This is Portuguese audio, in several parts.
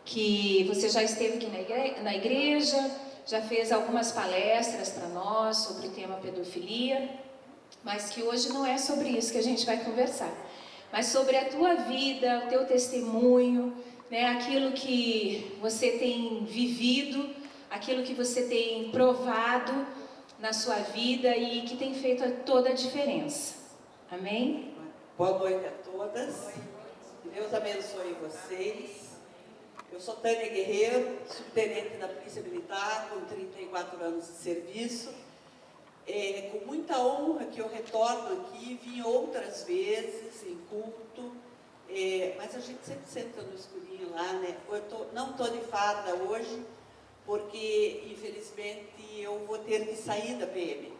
que você já esteve aqui na igreja, já fez algumas palestras para nós sobre o tema pedofilia, mas que hoje não é sobre isso que a gente vai conversar, mas sobre a tua vida, o teu testemunho, né, aquilo que você tem vivido, aquilo que você tem provado na sua vida e que tem feito toda a diferença. Amém? Boa noite a todas. Que Deus abençoe vocês. Eu sou Tânia Guerreiro, subtenente da Polícia Militar, com 34 anos de serviço. É com muita honra que eu retorno aqui, vim outras vezes em culto, mas a gente sempre senta no escurinho lá, né? Não estou de farda hoje, porque infelizmente eu vou ter que sair da PM.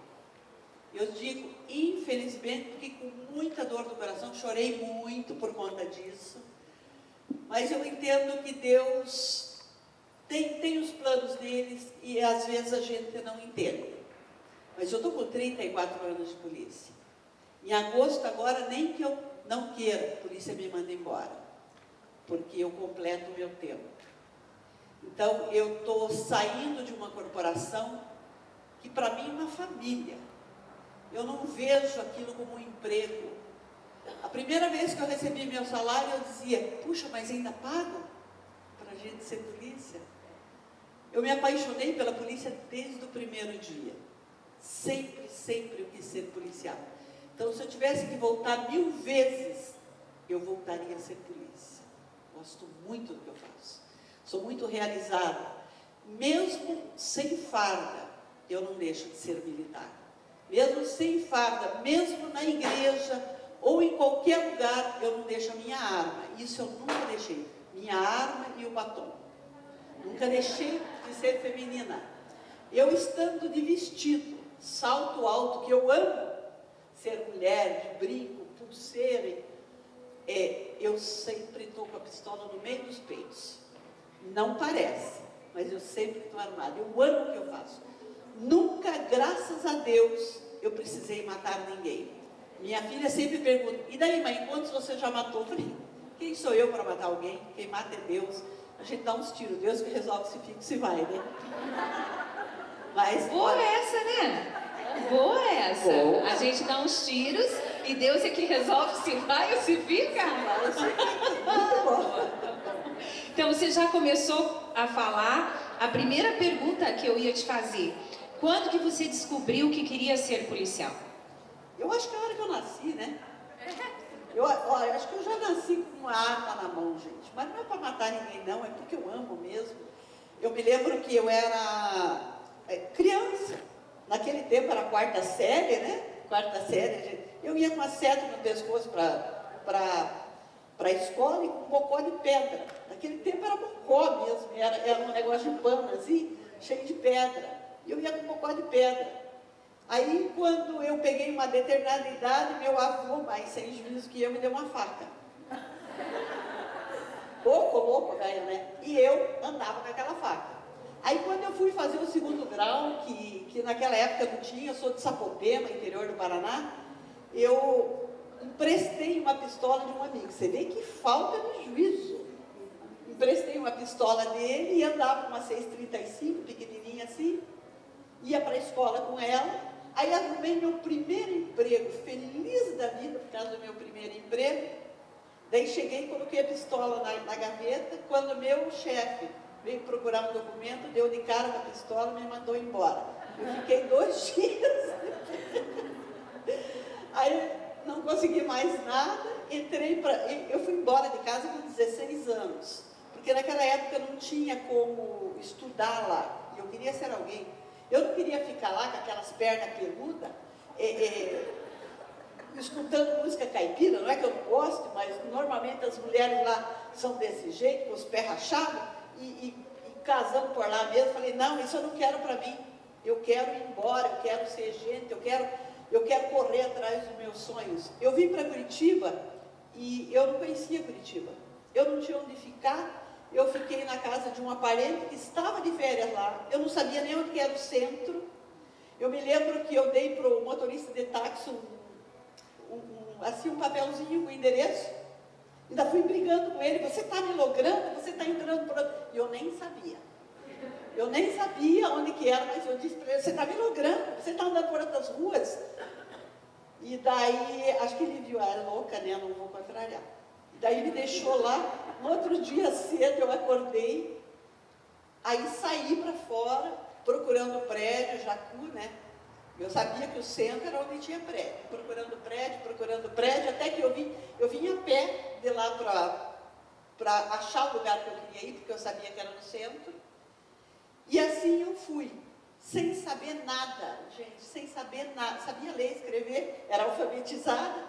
Eu digo infelizmente porque com muita dor no coração, chorei muito por conta disso, mas eu entendo que Deus tem os planos deles e às vezes a gente não entende. Mas eu estou com 34 anos de polícia. Em agosto agora, nem que eu não queira, a polícia me manda embora, porque eu completo o meu tempo. Então eu estou saindo de uma corporação que para mim é uma família. Eu não vejo aquilo como um emprego. A primeira vez que eu recebi meu salário, eu dizia, puxa, mas ainda pago para a gente ser polícia? Eu me apaixonei pela polícia desde o primeiro dia. Sempre eu quis ser policial. Então, se eu tivesse que voltar 1000 vezes, eu voltaria a ser polícia. Gosto muito do que eu faço. Sou muito realizada. Mesmo sem farda, eu não deixo de ser militar. Mesmo sem farda, mesmo na igreja ou em qualquer lugar, eu não deixo a minha arma. Isso eu nunca deixei. Minha arma e o batom. Nunca deixei de ser feminina. Eu estando de vestido, salto alto, que eu amo ser mulher, de brinco, pulseira, eu sempre estou com a pistola no meio dos peitos. Não parece, mas eu sempre estou armada. Eu amo o que eu faço. Nunca, graças a Deus, eu precisei matar ninguém. Minha filha sempre pergunta, e daí, mãe, quantos você já matou? Eu falei, quem sou eu para matar alguém? Quem mata é Deus. A gente dá uns tiros, Deus que resolve se fica, se vai, né? Mas, boa essa, né? Boa essa. Boa. A gente dá uns tiros e Deus é que resolve se vai ou se fica. Então você já começou a falar. A primeira pergunta que eu ia te fazer: quando que você descobriu que queria ser policial? Eu acho que é a hora que eu nasci, né? Eu acho que eu já nasci com uma arma na mão, gente. Mas não é para matar ninguém, não. É porque eu amo mesmo. Eu me lembro que eu era criança. Naquele tempo era a 4ª série, né? 4ª série. Eu ia com uma seta no pescoço para a escola e com um bocó de pedra. Naquele tempo era bocó mesmo. Era um negócio de pano assim, cheio de pedra. E eu ia com um bocó de pedra. Aí, quando eu peguei uma determinada idade, meu avô, mais sem juízo que eu, me deu uma faca. Louco, velho, né? E eu andava com aquela faca. Aí, quando eu fui fazer o 2º grau, que naquela época não tinha, eu sou de Sapopema, interior do Paraná, eu emprestei uma pistola de um amigo. Você vê que falta de juízo. Emprestei uma pistola dele e andava com uma 6,35, pequenininha assim, ia para a escola com ela. Aí arrumei meu primeiro emprego, feliz da vida por causa do meu primeiro emprego. Daí cheguei e coloquei a pistola na gaveta. Quando meu chefe veio procurar um documento, deu de cara na pistola e me mandou embora. Eu fiquei 2 dias. Aí não consegui mais nada, eu fui embora de casa com 16 anos. Porque naquela época não tinha como estudar lá. E eu queria ser alguém. Eu não queria ficar lá com aquelas pernas peludas, escutando música caipira. Não é que eu não gosto, mas normalmente as mulheres lá são desse jeito, com os pés rachados, e casando por lá mesmo. Falei, não, isso eu não quero para mim. Eu quero ir embora, eu quero ser gente, eu quero correr atrás dos meus sonhos. Eu vim para Curitiba e eu não conhecia Curitiba. Eu não tinha onde ficar. Eu fiquei na casa de uma parente que estava de férias lá. Eu não sabia nem onde que era o centro. Eu me lembro que eu dei para o motorista de táxi um papelzinho com o endereço. Ainda fui brigando com ele, você está me logrando, você está entrando por... E eu nem sabia. Eu nem sabia onde que era, mas eu disse para ele, você está me logrando, você está andando por outras ruas. E daí, acho que ele viu, é louca, né, não vou contrariar. E daí me deixou lá, no outro dia cedo eu acordei, aí saí para fora, procurando o prédio, Jacu, né? Eu sabia que o centro era onde tinha prédio, procurando prédio, até que eu vim a pé de lá para achar o lugar que eu queria ir, porque eu sabia que era no centro. E assim eu fui, sem saber nada, gente, sem saber nada. Sabia ler, escrever, era alfabetizada,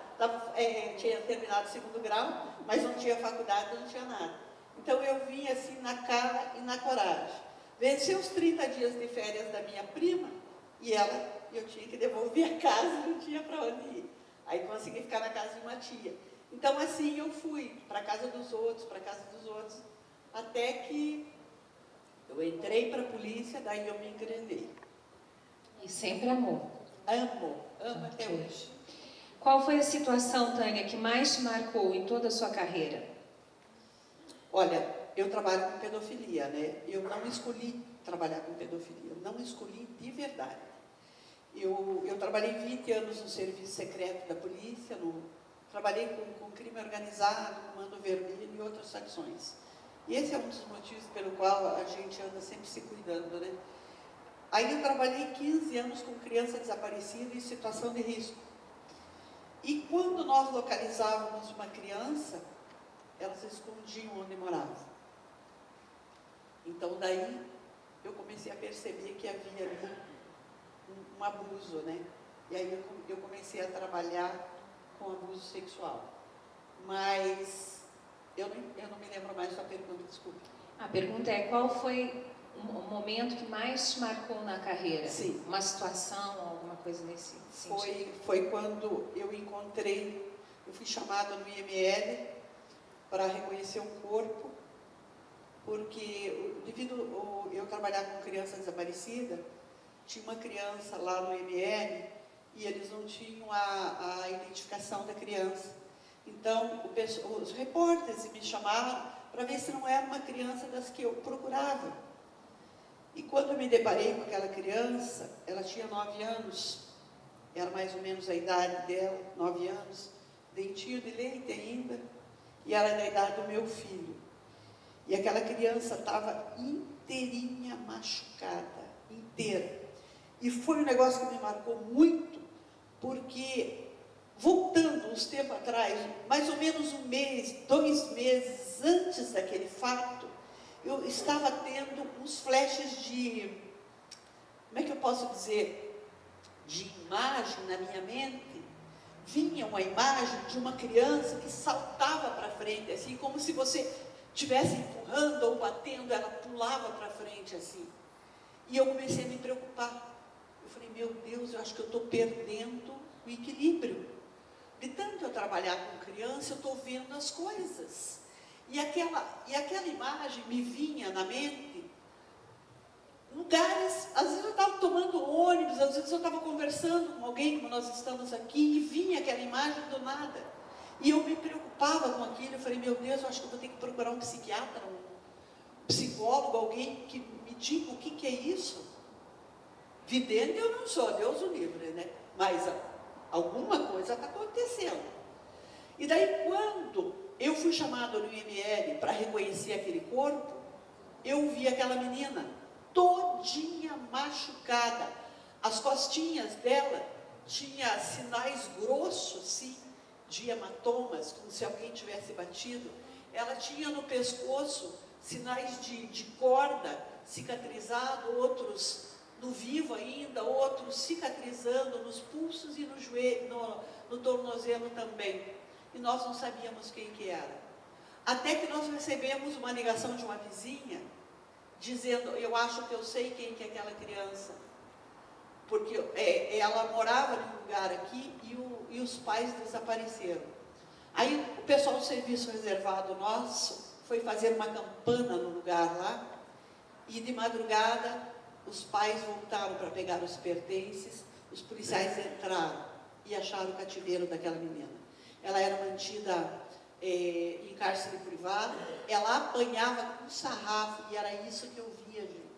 tinha terminado o 2º grau, mas não tinha faculdade, não tinha nada. Então eu vim assim na cara e na coragem. Venci os 30 dias de férias da minha prima, e eu tinha que devolver a casa, não tinha para onde ir. Aí consegui ficar na casa de uma tia. Então assim eu fui para a casa dos outros, até que eu entrei para a polícia, daí eu me engrenei. E sempre amou? Amo até hoje. Qual foi a situação, Tânia, que mais te marcou em toda a sua carreira? Olha, eu trabalho com pedofilia, né? Eu não escolhi trabalhar com pedofilia, não escolhi de verdade. Eu trabalhei 20 anos no serviço secreto da polícia, trabalhei com crime organizado, comando vermelho e outras facções. E esse é um dos motivos pelo qual a gente anda sempre se cuidando, né? Aí eu trabalhei 15 anos com criança desaparecida em situação de risco. E quando nós localizávamos uma criança, elas escondiam onde morava. Então daí eu comecei a perceber que havia ali um abuso, né? E aí eu comecei a trabalhar com abuso sexual. Mas eu não me lembro mais da pergunta, desculpe. A pergunta é, qual foi o momento que mais te marcou na carreira? Sim. Uma situação, alguma coisa nesse sentido? Foi quando eu fui chamada no IML para reconhecer um corpo, porque devido eu trabalhar com criança desaparecida, tinha uma criança lá no IML e eles não tinham a identificação da criança. Então, os repórteres me chamaram para ver se não era uma criança das que eu procurava. E quando eu me deparei com aquela criança, ela tinha 9 anos, era mais ou menos a idade dela, 9 anos, dentinho de leite ainda, e ela é da idade do meu filho. E aquela criança estava inteirinha machucada, inteira. E foi um negócio que me marcou muito, porque, voltando uns tempos atrás, mais ou menos 1 mês, 2 meses antes daquele fato, eu estava tendo uns flashes de, como é que eu posso dizer, de imagem na minha mente. Vinha uma imagem de uma criança que saltava para frente, assim, como se você estivesse empurrando ou batendo, ela pulava para frente, assim. E eu comecei a me preocupar. Eu falei, meu Deus, eu acho que eu estou perdendo o equilíbrio. De tanto eu trabalhar com criança, eu estou vendo as coisas. E aquela imagem me vinha na mente, lugares, às vezes eu estava tomando ônibus, às vezes eu estava conversando com alguém, como nós estamos aqui, e vinha aquela imagem do nada. E eu me preocupava com aquilo, eu falei, meu Deus, eu acho que eu vou ter que procurar um psiquiatra, um psicólogo, alguém que me diga o que é isso. Vidente eu não sou, Deus o livre, né? Mas alguma coisa está acontecendo. E daí, quando eu fui chamada no IML para reconhecer aquele corpo, eu vi aquela menina todinha machucada. As costinhas dela tinha sinais grossos, sim, de hematomas, como se alguém tivesse batido. Ela tinha no pescoço sinais de corda cicatrizado, outros no vivo ainda, outros cicatrizando nos pulsos e no joelho, no tornozelo também. E nós não sabíamos quem que era. Até que nós recebemos uma ligação de uma vizinha, dizendo, eu acho que eu sei quem que é aquela criança. Porque ela morava num lugar aqui e os pais desapareceram. Aí o pessoal do serviço reservado nosso foi fazer uma campana no lugar lá, e de madrugada os pais voltaram para pegar os pertences, os policiais entraram e acharam o cativeiro daquela menina. Ela era mantida em cárcere privado, ela apanhava com sarrafo, e era isso que eu via, gente.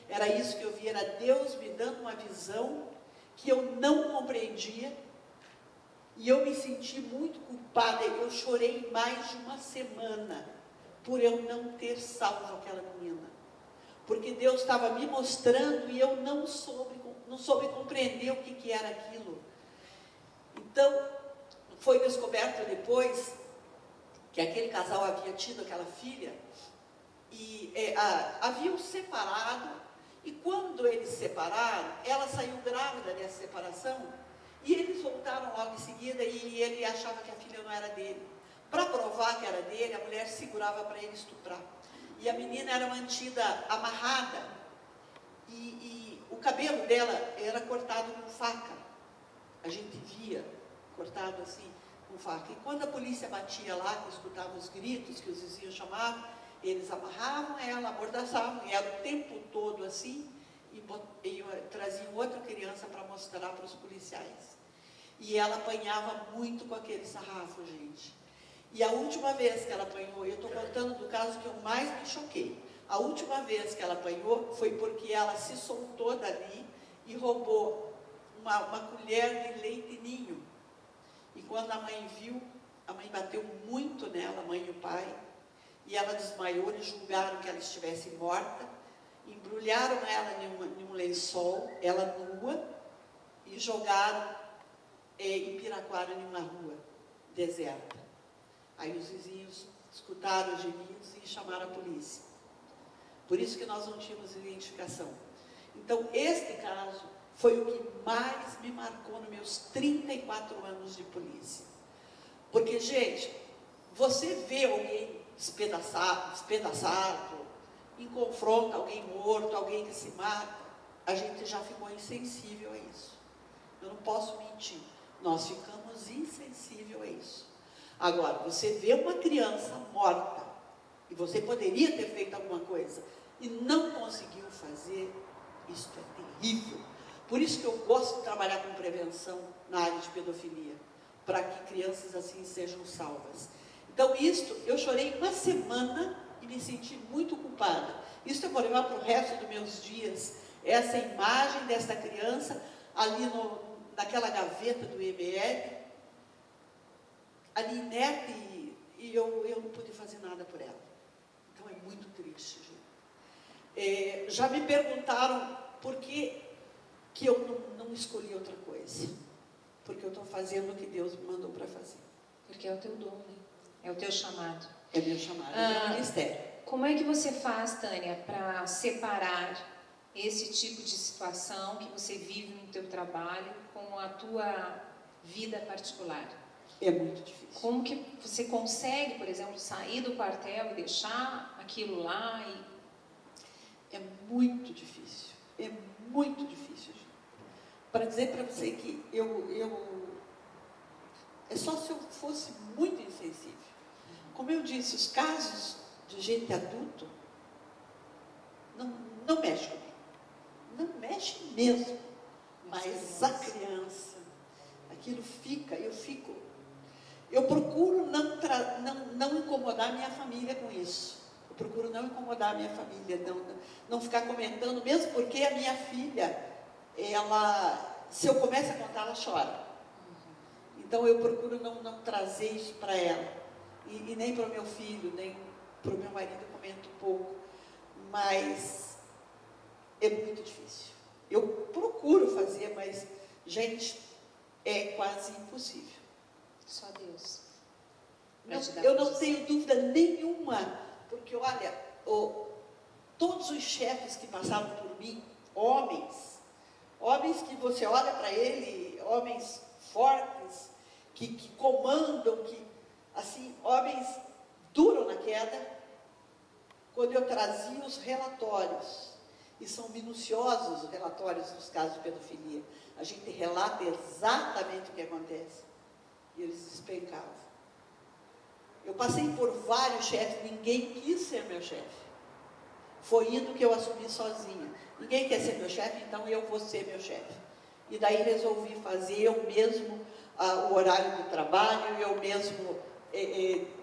Era isso que eu via, era Deus me dando uma visão que eu não compreendia, e eu me senti muito culpada. Eu chorei mais de uma semana por eu não ter salvo aquela menina, porque Deus estava me mostrando e eu não soube compreender o que era aquilo. Então, foi descoberto depois que aquele casal havia tido aquela filha e haviam separado, e quando eles se separaram, ela saiu grávida dessa separação, e eles voltaram logo em seguida, e ele achava que a filha não era dele. Para provar que era dele, a mulher segurava para ele estuprar. E a menina era mantida amarrada, e o cabelo dela era cortado com faca. A gente via cortado assim, com faca. E quando a polícia batia lá, que escutava os gritos que os vizinhos chamavam, eles amarravam ela, amordaçavam ela o tempo todo assim, e traziam outra criança para mostrar para os policiais. E ela apanhava muito com aquele sarrafo, gente. E a última vez que ela apanhou, eu estou contando do caso que eu mais me choquei. A última vez que ela apanhou foi porque ela se soltou dali e roubou uma colher de leite ninho. E quando a mãe viu, a mãe bateu muito nela, a mãe e o pai, e ela desmaiou. Eles julgaram que ela estivesse morta, embrulharam ela em um lençol, ela nua, e jogaram em Piraquara, em uma rua deserta. Aí os vizinhos escutaram os gemidos e chamaram a polícia. Por isso que nós não tínhamos identificação. Então, este caso foi o que mais me marcou nos meus 34 anos de polícia. Porque, gente, você vê alguém despedaçado, em confronto, alguém morto, alguém que se mata, a gente já ficou insensível a isso. Eu não posso mentir, nós ficamos insensíveis a isso. Agora, você vê uma criança morta, e você poderia ter feito alguma coisa, e não conseguiu fazer, isso é terrível. Por isso que eu gosto de trabalhar com prevenção na área de pedofilia, para que crianças assim sejam salvas. Então, eu chorei uma semana e me senti muito culpada. Isso eu vou levar para o resto dos meus dias, essa imagem dessa criança, ali naquela gaveta do IML, ali inerte, e eu não pude fazer nada por ela. Então, é muito triste, gente. Já me perguntaram por que eu não escolhi outra coisa. Porque eu estou fazendo o que Deus me mandou para fazer. Porque é o teu dom, né? É o teu chamado. É meu chamado, é meu ministério. Como é que você faz, Tânia, para separar esse tipo de situação que você vive no teu trabalho com a tua vida particular? É muito difícil. Como que você consegue, por exemplo, sair do quartel e deixar aquilo lá? É muito difícil. É muito difícil, gente. Para dizer para você que é só se eu fosse muito insensível. Como eu disse, os casos de gente adulto não mexe comigo. Não mexe mesmo. Mas a criança, aquilo eu procuro não incomodar minha família com isso. Eu procuro não incomodar a minha família, não ficar comentando, mesmo porque a minha filha, se eu começo a contar, ela chora. Então eu procuro não trazer isso para ela. E nem para o meu filho, nem para o meu marido, eu comento pouco. Mas é muito difícil. Eu procuro fazer, mas, gente, é quase impossível. Só Deus. Eu não tenho dúvida nenhuma, porque, olha, todos os chefes que passaram por mim, homens que você olha para ele, homens fortes, que comandam, assim, homens duram na queda. Quando eu trazia os relatórios, e são minuciosos os relatórios dos casos de pedofilia, a gente relata exatamente o que acontece, e eles despencavam. Eu passei por vários chefes, ninguém quis ser meu chefe. Foi indo que eu assumi sozinha. Ninguém quer ser meu chefe, então eu vou ser meu chefe. E daí resolvi fazer eu mesmo o horário do trabalho, eu mesmo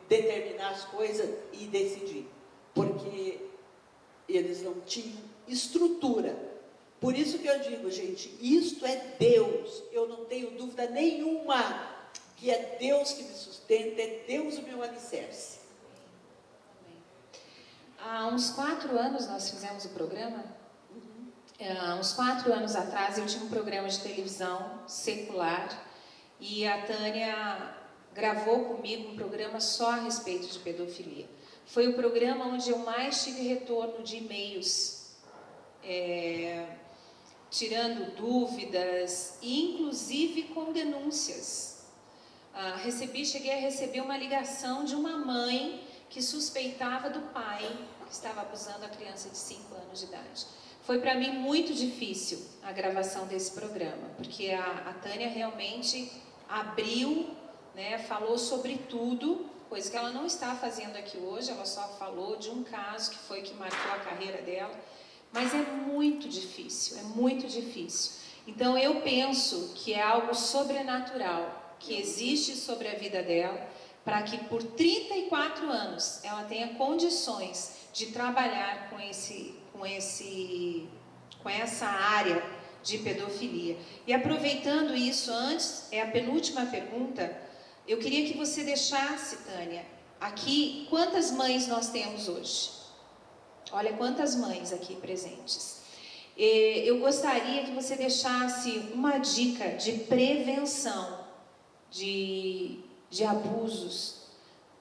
determinar as coisas e decidir, porque eles não tinham estrutura. Por isso que eu digo, gente, isto é Deus. Eu não tenho dúvida nenhuma que é Deus que me sustenta, é Deus o meu alicerce. Há uns 4 anos nós fizemos o programa. Há uns 4 anos atrás eu tinha um programa de televisão secular e a Tânia gravou comigo um programa só a respeito de pedofilia. Foi o programa onde eu mais tive retorno de e-mails, tirando dúvidas, e inclusive com denúncias. Cheguei a receber uma ligação de uma mãe que suspeitava do pai que estava abusando a criança de 5 anos de idade. Foi para mim muito difícil a gravação desse programa, porque a Tânia realmente abriu, né, falou sobre tudo, coisa que ela não está fazendo aqui hoje. Ela só falou de um caso que foi que marcou a carreira dela, mas é muito difícil, é muito difícil. Então eu penso que é algo sobrenatural que existe sobre a vida dela, para que por 34 anos ela tenha condições de trabalhar com essa área de pedofilia. E aproveitando isso, antes, é a penúltima pergunta, eu queria que você deixasse, Tânia, aqui, quantas mães nós temos hoje? Olha quantas mães aqui presentes. Eu gostaria que você deixasse uma dica de prevenção de abusos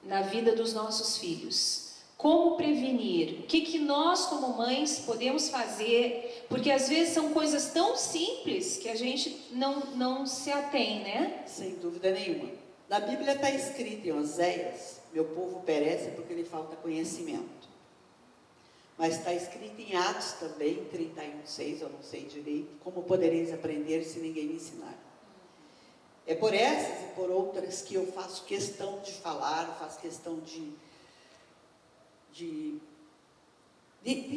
na vida dos nossos filhos. Como prevenir? O que nós, como mães, podemos fazer? Porque às vezes são coisas tão simples que a gente não se atém, né? Sem dúvida nenhuma. Na Bíblia está escrito em Oséias: meu povo perece porque lhe falta conhecimento. Mas está escrito em Atos também, 31:6, eu não sei direito, como podereis aprender se ninguém me ensinar. É por essas e por outras que eu faço questão de falar, faço questão de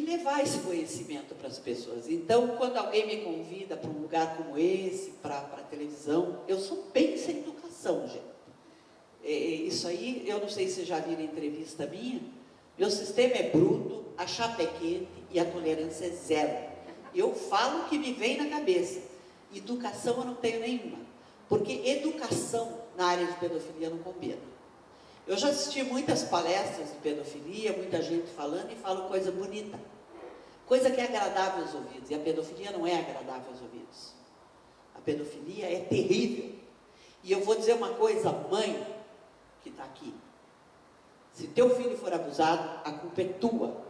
levar esse conhecimento para as pessoas. Então, quando alguém me convida para um lugar como esse, para a televisão, eu sou bem sem educação, gente. Isso aí, eu não sei se vocês já viram entrevista minha, meu sistema é bruto, a chapa é quente e a tolerância é zero. Eu falo o que me vem na cabeça. Educação eu não tenho nenhuma, porque educação na área de pedofilia não combina. Eu já assisti muitas palestras de pedofilia, muita gente falando e falo coisa bonita, coisa que é agradável aos ouvidos, e a pedofilia não é agradável aos ouvidos. A pedofilia é terrível. E eu vou dizer uma coisa, mãe que está aqui, se teu filho for abusado, a culpa é tua,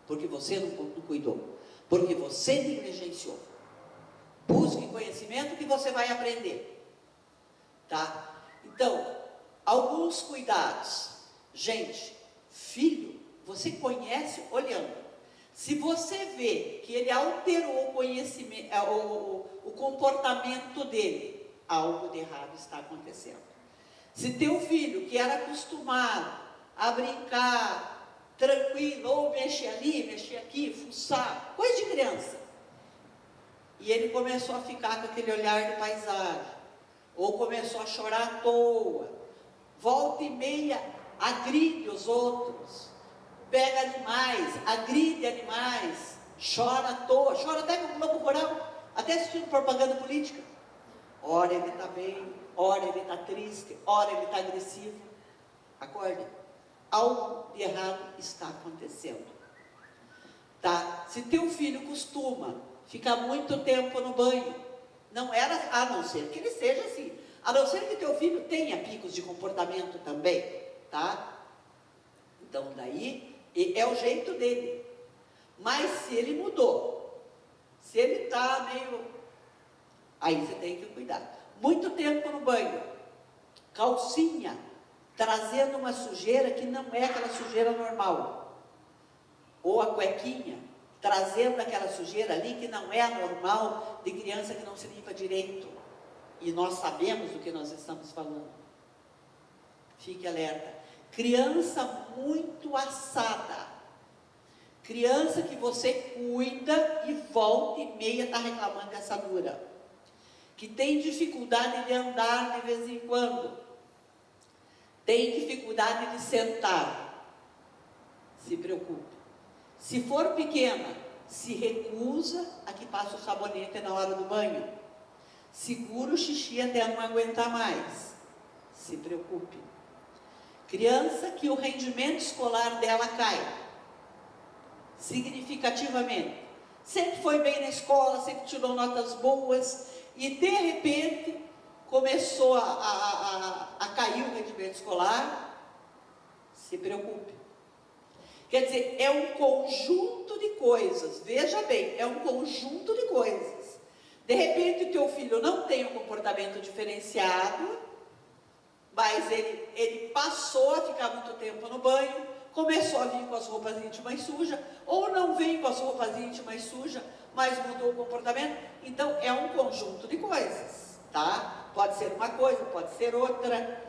porque você não cuidou, porque você negligenciou. Busque conhecimento que você vai aprender, tá? Então, alguns cuidados. Gente, filho, você conhece olhando. Se você vê que ele alterou o conhecimento, o comportamento dele, algo de errado está acontecendo. Se teu filho, que era acostumado a brincar tranquilo, ou mexer ali, mexer aqui, fuçar, coisa de criança, e ele começou a ficar com aquele olhar de paisagem, ou começou a chorar à toa, volta e meia, agride os outros, pega animais, agride animais, chora à toa, chora até com o Globo Rural, até assistindo propaganda política. Ora ele está bem, ora ele está triste, ora ele está agressivo. Acorde, algo de errado está acontecendo. Tá? Se teu filho costuma ficar muito tempo no banho, não era, a não ser que ele seja assim, a não ser que teu filho tenha picos de comportamento também, tá? Então daí é o jeito dele. Mas se ele mudou, se ele está meio, aí você tem que cuidar. Muito tempo no banho, calcinha, trazendo uma sujeira que não é aquela sujeira normal, ou a cuequinha, trazendo aquela sujeira ali que não é a normal de criança que não se limpa direito. E nós sabemos do que nós estamos falando. Fique alerta. Criança muito assada, criança que você cuida e volta e meia está reclamando de assadura, que tem dificuldade de andar de vez em quando, Tem dificuldade de sentar, se preocupe. Se for pequena, se recusa a que passe o sabonete na hora do banho. Segura o xixi até não aguentar mais, se preocupe. Criança que o rendimento escolar dela cai significativamente. Sempre foi bem na escola, sempre tirou notas boas e de repente começou a cair o rendimento escolar, se preocupe. Quer dizer, é um conjunto de coisas, veja bem, é um conjunto de coisas. De repente o teu filho não tem um comportamento diferenciado, mas ele passou a ficar muito tempo no banho, começou a vir com as roupas íntimas sujas, ou não vem com as roupas íntimas sujas, mas mudou o comportamento. Então é um conjunto de coisas, tá? Pode ser uma coisa, pode ser outra.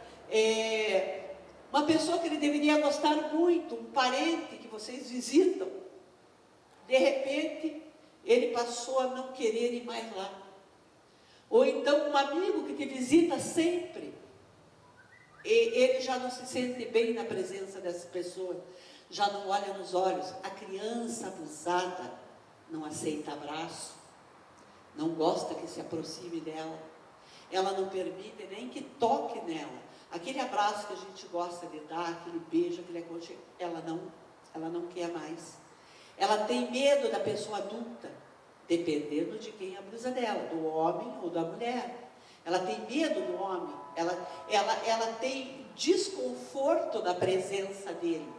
Uma pessoa que ele deveria gostar muito, um parente que vocês visitam, de repente ele passou a não querer ir mais lá. Ou então um amigo que te visita sempre, ele já não se sente bem na presença dessa pessoa, já não olha nos olhos. A criança abusada não aceita abraço, não gosta que se aproxime dela, ela não permite nem que toque nela. Aquele abraço que a gente gosta de dar, aquele beijo, aquele aconchego, ela não quer mais. Ela tem medo da pessoa adulta, dependendo de quem abusa dela, do homem ou da mulher. Ela tem medo do homem, ela tem desconforto da presença dele.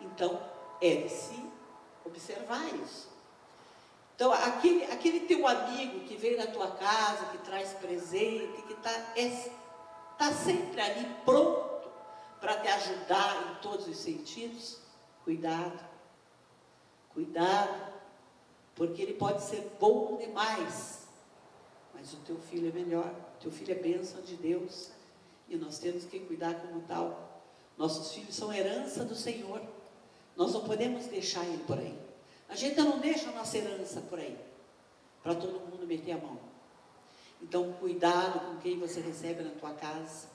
Então, é de se observar isso. Então, aquele teu amigo que vem na tua casa, que traz presente, que está sempre ali pronto para te ajudar em todos os sentidos, cuidado, porque ele pode ser bom demais, mas o teu filho é melhor, o teu filho é bênção de Deus, e nós temos que cuidar como tal. Nossos filhos são herança do Senhor, nós não podemos deixar ele por aí. A gente não deixa a nossa herança por aí, para todo mundo meter a mão. Então, cuidado com quem você recebe na tua casa.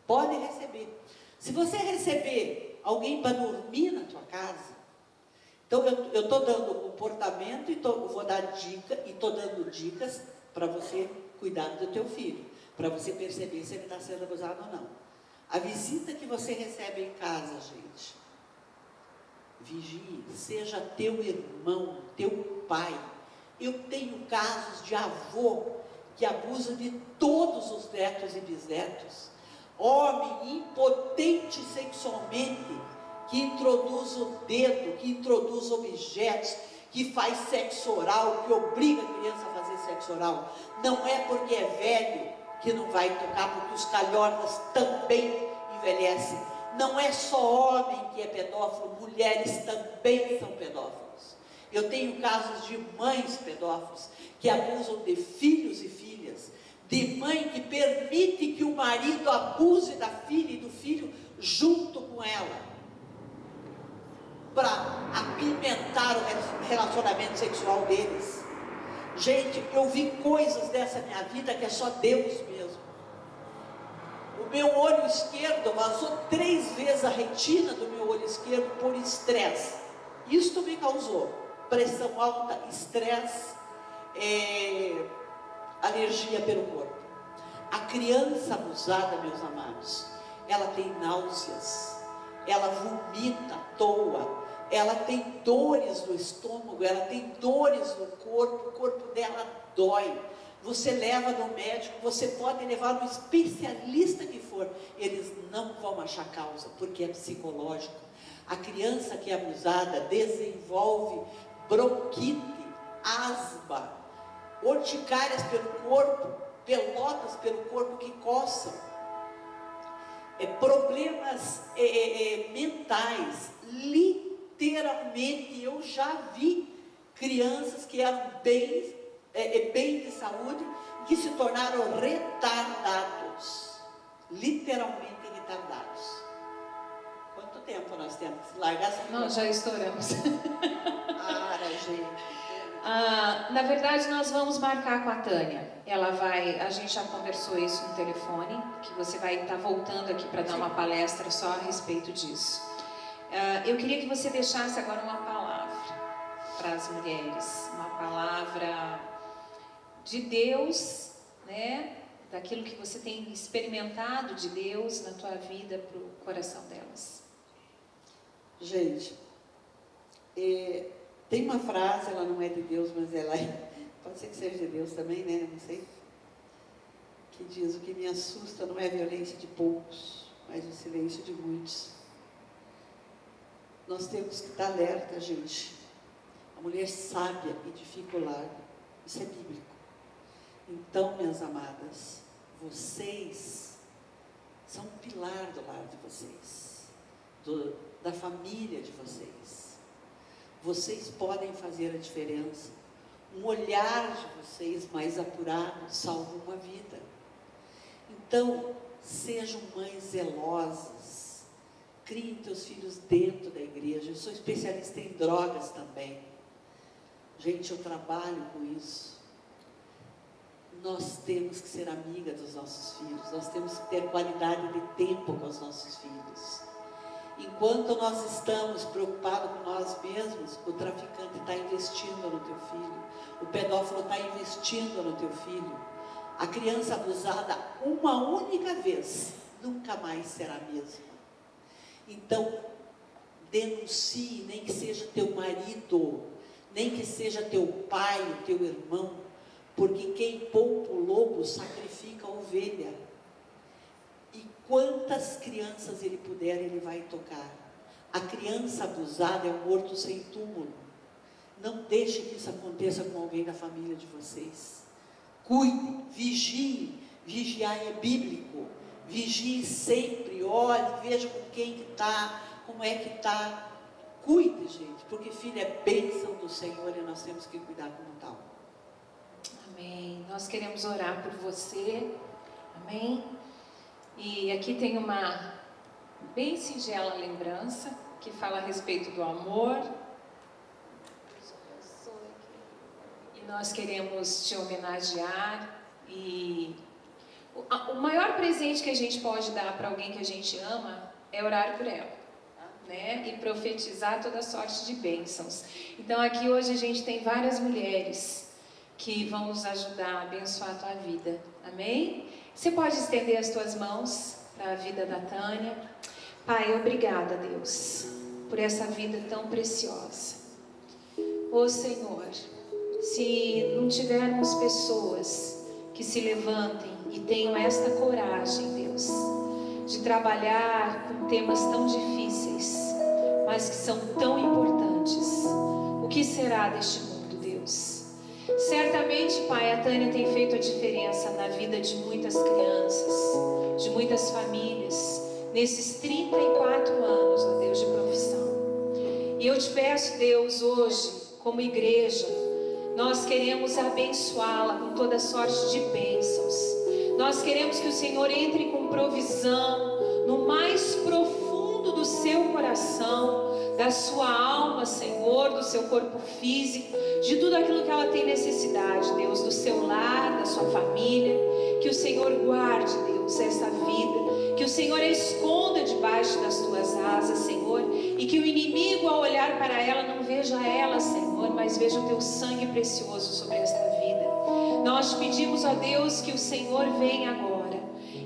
Pode receber. Se você receber alguém para dormir na tua casa, então eu estou dando comportamento, e vou dar dica, e estou dando dicas para você cuidar do teu filho, para você perceber se ele está sendo abusado ou não. A visita que você recebe em casa, gente, vigie, seja teu irmão, teu pai. Eu tenho casos de avô que abusa de todos os netos e bisnetos, homem impotente sexualmente, que introduz o dedo, que introduz objetos, que faz sexo oral, que obriga a criança a fazer sexo oral. Não é porque é velho que não vai tocar, porque os calhordas também envelhecem. Não é só homem que é pedófilo, mulheres também são pedófilos. Eu tenho casos de mães pedófilos que abusam de filhos e filhas, de mãe que permite que o marido abuse da filha e do filho junto com ela, para apimentar o relacionamento sexual deles. Gente, eu vi coisas dessa minha vida que é só Deus mesmo. O meu olho esquerdo vazou 3 vezes a retina do meu olho esquerdo por estresse. Isto me causou pressão alta, estresse, alergia pelo corpo. A criança abusada, meus amados, ela tem náuseas, ela vomita à toa, ela tem dores no estômago, ela tem dores no corpo, o corpo dela dói. Você leva no médico, você pode levar no especialista que for, eles não vão achar causa, porque é psicológico. A criança que é abusada desenvolve bronquite, asma, urticárias pelo corpo, pelotas pelo corpo que coçam, problemas mentais. Literalmente, eu já vi crianças que eram bem de saúde, que se tornaram retardados, literalmente retardados. Quanto tempo nós temos que largar essa? Não, já estouramos. Para, gente. Na verdade, nós vamos marcar com a Tânia. A gente já conversou isso no telefone, que você vai estar voltando aqui para dar uma palestra só a respeito disso. Eu queria que você deixasse agora uma palavra para as mulheres, uma palavra de Deus, né? Daquilo que você tem experimentado de Deus na tua vida para o coração delas. Gente, tem uma frase, ela não é de Deus, mas ela pode ser que seja de Deus também, né? Não sei. Que diz: o que me assusta não é a violência de poucos, mas o silêncio de muitos. Nós temos que estar alerta, gente. A mulher sábia edifica o lar. Isso é bíblico. Então, minhas amadas, vocês são um pilar do lar de vocês, da família de vocês. Vocês podem fazer a diferença. Um olhar de vocês mais apurado salva uma vida. Então, sejam mães zelosas. Criem teus filhos dentro da igreja. Eu sou especialista em drogas também. Gente, eu trabalho com isso. Nós temos que ser amiga dos nossos filhos. Nós temos que ter qualidade de tempo com os nossos filhos. Enquanto nós estamos preocupados com nós mesmos, o traficante está investindo no teu filho. O pedófilo está investindo no teu filho. A criança abusada uma única vez, nunca mais será a mesma. Então, denuncie, nem que seja teu marido, nem que seja teu pai, teu irmão, porque quem poupa o lobo sacrifica a ovelha. E quantas crianças ele puder, ele vai tocar. A criança abusada é um morto sem túmulo. Não deixe que isso aconteça com alguém da família de vocês. Cuide, vigie. Vigiar é bíblico. Vigie sempre, olhe, veja com quem que está, como é que está. Cuide, gente, porque filho é bênção do Senhor e nós temos que cuidar como tal. Amém. Nós queremos orar por você. Amém. E aqui tem uma bem singela lembrança que fala a respeito do amor. E nós queremos te homenagear. E o maior presente que a gente pode dar para alguém que a gente ama é orar por ela, né? E profetizar toda sorte de bênçãos. Então aqui hoje a gente tem várias mulheres que vão nos ajudar a abençoar a tua vida. Amém? Você pode estender as tuas mãos para a vida da Tânia. Pai, obrigada, Deus, por essa vida tão preciosa. Ô Senhor, se não tivermos pessoas que se levantem e tenham esta coragem, Deus, de trabalhar com temas tão difíceis, mas que são tão importantes, o que será deste mundo, Deus? Certamente, Pai, a Tânia tem feito a diferença na vida de muitas crianças, de muitas famílias, nesses 34 anos, ó Deus, de profissão. E eu te peço, Deus, hoje, como igreja, nós queremos abençoá-la com toda sorte de bênçãos. Nós queremos que o Senhor entre com provisão no mais profundo do seu coração, da sua alma, Senhor, do seu corpo físico, de tudo aquilo que ela tem necessidade, Deus, do seu lar, da sua família. Que o Senhor guarde, Deus, essa vida, que o Senhor a esconda debaixo das tuas asas, Senhor, e que o inimigo, ao olhar para ela, não veja ela, Senhor, mas veja o teu sangue precioso sobre esta vida. Nós pedimos a Deus que o Senhor venha agora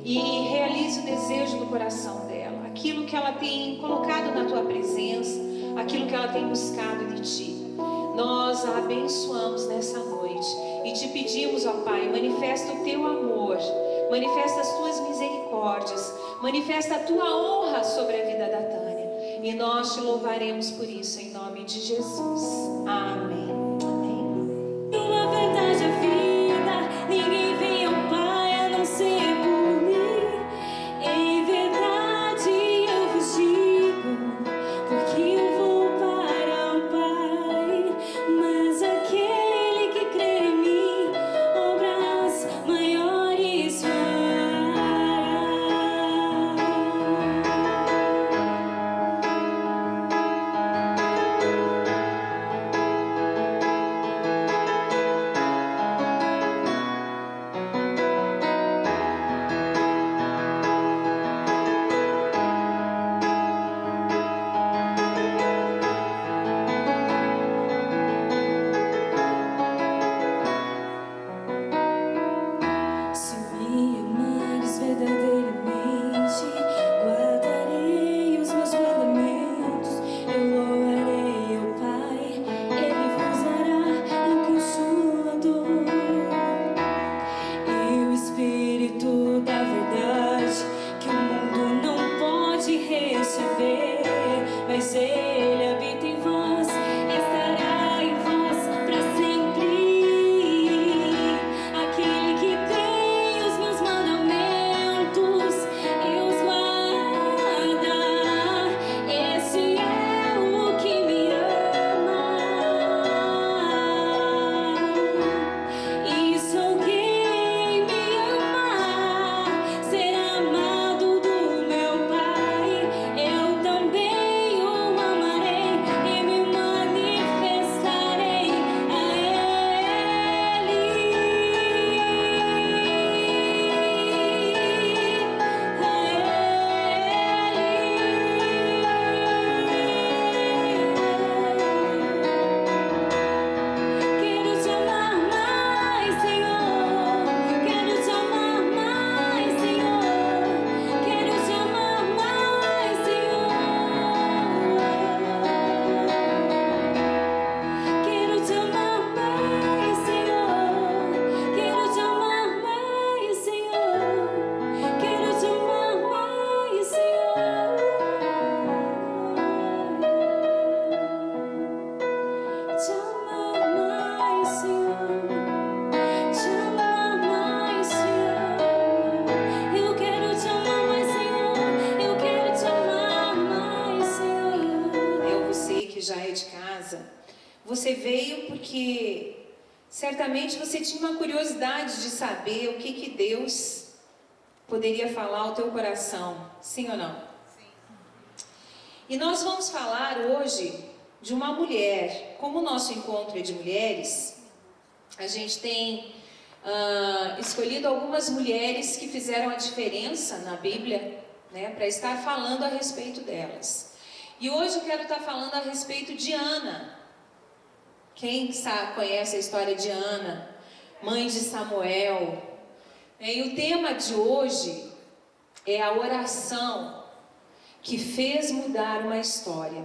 e realize o desejo do coração dela, aquilo que ela tem colocado na tua presença, aquilo que ela tem buscado de ti. Nós a abençoamos nessa noite e te pedimos, ó Pai, manifesta o teu amor, manifesta as tuas misericórdias, manifesta a tua honra sobre a vida da Tânia, e nós te louvaremos por isso, em nome de Jesus. Amém. Amém. Tua verdade é vida, ninguém vem ao Pai a não ser por mim. Em verdade eu vos digo, porque eu vou para o Pai. Mas aquele que crê em mim, obras maiores fará. você veio porque certamente você tinha uma curiosidade de saber o que Deus poderia falar ao teu coração, sim ou não? Sim. E nós vamos falar hoje de uma mulher. Como o nosso encontro é de mulheres, a gente tem escolhido algumas mulheres que fizeram a diferença na Bíblia, né, para estar falando a respeito delas. E hoje eu quero estar falando a respeito de Ana. Quem sabe, conhece a história de Ana, mãe de Samuel? E o tema de hoje é a oração que fez mudar uma história.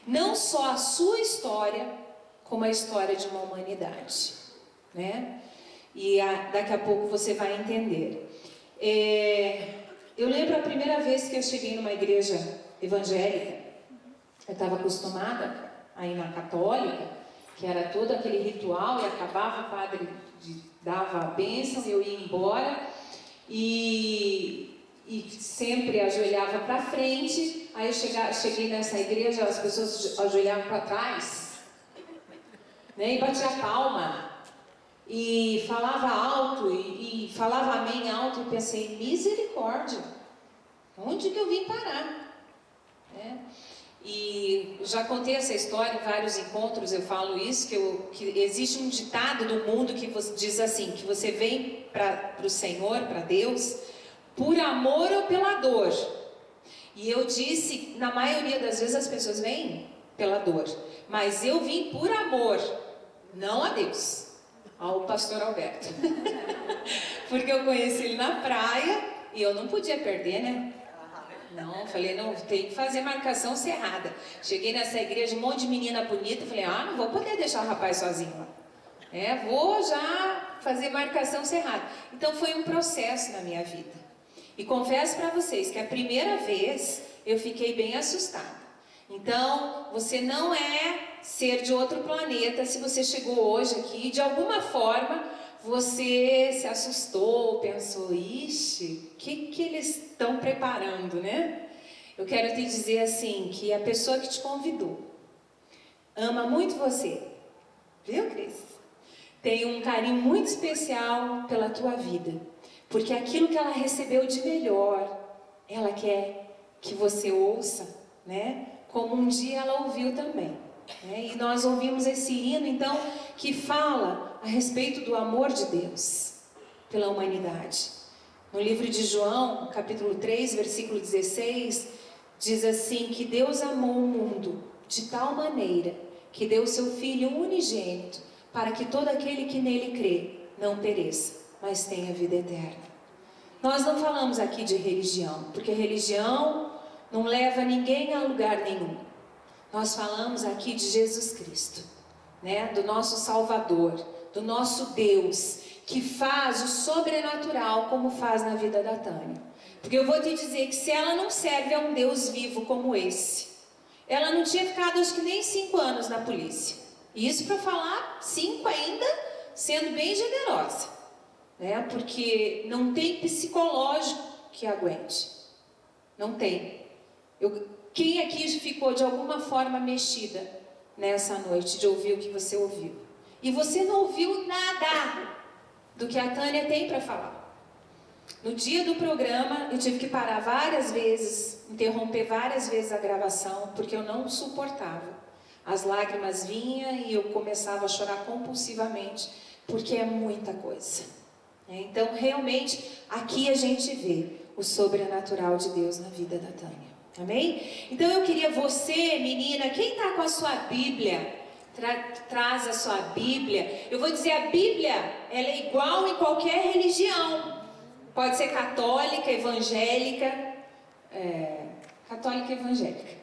Não só a sua história, como a história de uma humanidade, né? E daqui a pouco você vai entender. Eu lembro a primeira vez que eu cheguei numa igreja evangélica. Eu estava acostumada a ir na católica, que era todo aquele ritual, e acabava, o padre dava a bênção, eu ia embora, e sempre ajoelhava para frente. Aí eu cheguei nessa igreja, as pessoas ajoelhavam para trás, né, e batia palma, e falava alto, e falava amém alto. Eu pensei, misericórdia, onde que eu vim parar? Né? E já contei essa história em vários encontros, eu falo isso, que existe um ditado do mundo que diz assim, que você vem para o Senhor, para Deus, por amor ou pela dor. E eu disse, na maioria das vezes as pessoas vêm pela dor, mas eu vim por amor, não a Deus, ao pastor Alberto. Porque eu conheci ele na praia e eu não podia perder, né? Não, falei, não, tem que fazer marcação cerrada. Cheguei nessa igreja, um monte de menina bonita, falei, não vou poder deixar o rapaz sozinho lá. Vou já fazer marcação cerrada. Então foi um processo na minha vida. E confesso para vocês que a primeira vez eu fiquei bem assustada. Então, você não é ser de outro planeta se você chegou hoje aqui, de alguma forma você se assustou, pensou, ixi, o que eles estão preparando, né? Eu quero te dizer assim, que a pessoa que te convidou ama muito você, viu, Cris? Tem um carinho muito especial pela tua vida, porque aquilo que ela recebeu de melhor, ela quer que você ouça, né? Como um dia ela ouviu também. E nós ouvimos esse hino, então, que fala a respeito do amor de Deus pela humanidade. No livro de João, capítulo 3, versículo 16, diz assim, que Deus amou o mundo de tal maneira que deu o seu Filho unigênito, para que todo aquele que nele crê não pereça, mas tenha vida eterna. Nós não falamos aqui de religião, porque religião não leva ninguém a lugar nenhum. Nós falamos aqui de Jesus Cristo, né? Do nosso Salvador, do nosso Deus, que faz o sobrenatural como faz na vida da Tânia. Porque eu vou te dizer que se ela não serve a um Deus vivo como esse, ela não tinha ficado acho que nem 5 anos na polícia. E isso para falar 5 ainda, sendo bem generosa, né? Porque não tem psicológico que aguente. Não tem. Quem aqui ficou de alguma forma mexida nessa noite de ouvir o que você ouviu? E você não ouviu nada do que a Tânia tem para falar. No dia do programa, eu tive que parar várias vezes, interromper várias vezes a gravação, porque eu não suportava. As lágrimas vinham e eu começava a chorar compulsivamente, porque é muita coisa. Então, realmente, aqui a gente vê o sobrenatural de Deus na vida da Tânia. Amém? Então eu queria você, menina, quem está com a sua Bíblia, traz a sua Bíblia. Eu vou dizer, a Bíblia, ela é igual em qualquer religião. Pode ser católica, evangélica, católica e evangélica.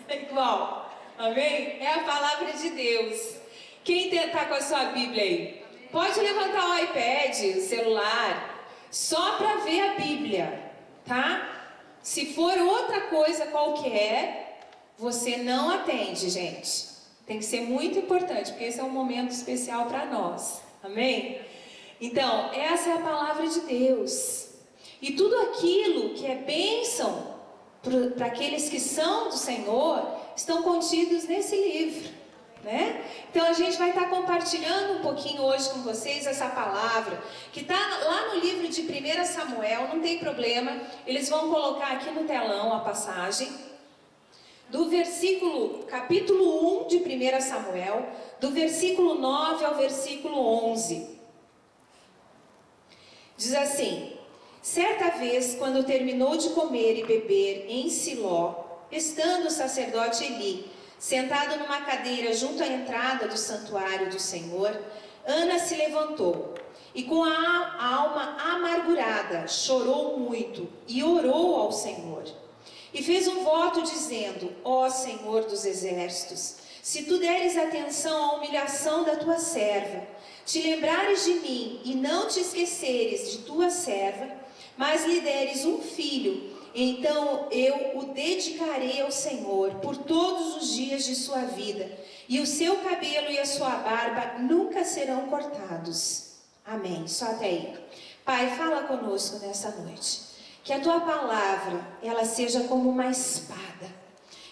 É igual, amém? É a palavra de Deus. Quem está com a sua Bíblia aí? Pode levantar o iPad, o celular, só para ver a Bíblia. Tá? Se for outra coisa qualquer, você não atende, gente. Tem que ser muito importante, porque esse é um momento especial para nós. Amém? Então, essa é a palavra de Deus. E tudo aquilo que é bênção para aqueles que são do Senhor, estão contidos nesse livro, né? Então a gente vai estar compartilhando um pouquinho hoje com vocês essa palavra, que está lá no livro de 1 Samuel, não tem problema, eles vão colocar aqui no telão a passagem, do capítulo 1 de 1 Samuel, do versículo 9 ao versículo 11. Diz assim: certa vez, quando terminou de comer e beber em Siló, estando o sacerdote Eli sentado numa cadeira junto à entrada do santuário do Senhor, Ana se levantou e com a alma amargurada chorou muito e orou ao Senhor. E fez um voto dizendo: ó Senhor dos exércitos, se tu deres atenção à humilhação da tua serva, te lembrares de mim e não te esqueceres de tua serva, mas lhe deres um filho, então eu o dedicarei ao Senhor por todos os dias de sua vida, e o seu cabelo e a sua barba nunca serão cortados. Amém. Só até aí. Pai, fala conosco nessa noite. Que a tua palavra, ela seja como uma espada,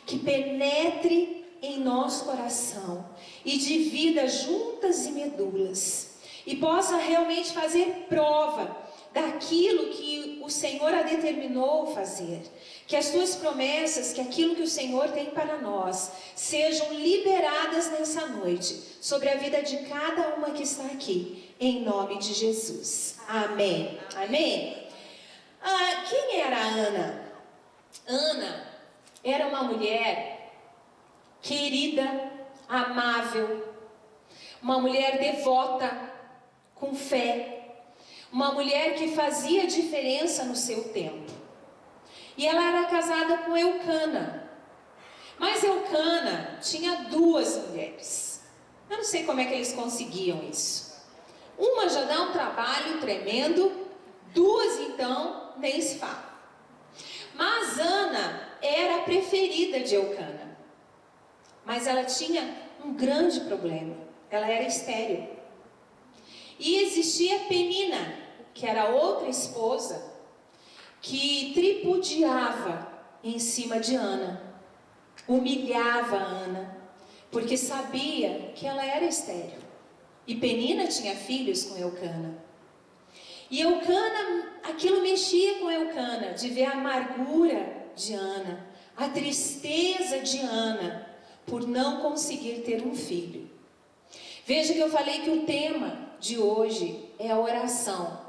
que penetre em nosso coração e divida juntas e medulas, e possa realmente fazer prova daquilo que o Senhor a determinou fazer. Que as tuas promessas, que aquilo que o Senhor tem para nós, sejam liberadas nessa noite, sobre a vida de cada uma que está aqui, em nome de Jesus. Amém. Amém. Quem era Ana? Ana era uma mulher querida, amável, uma mulher devota, com fé, uma mulher que fazia diferença no seu tempo. E ela era casada com Eucana. Mas Eucana tinha duas mulheres. Eu não sei como é que eles conseguiam isso. Uma já dá um trabalho tremendo, duas então nem se fala. Mas Ana era a preferida de Eucana. Mas ela tinha um grande problema. Ela era estéril. E existia Penina, que era outra esposa, que tripudiava em cima de Ana, humilhava Ana, porque sabia que ela era estéril. E Penina tinha filhos com Eucana. E Eucana, aquilo mexia com Eucana, de ver a amargura de Ana, a tristeza de Ana, por não conseguir ter um filho. Veja que eu falei que o tema de hoje é a oração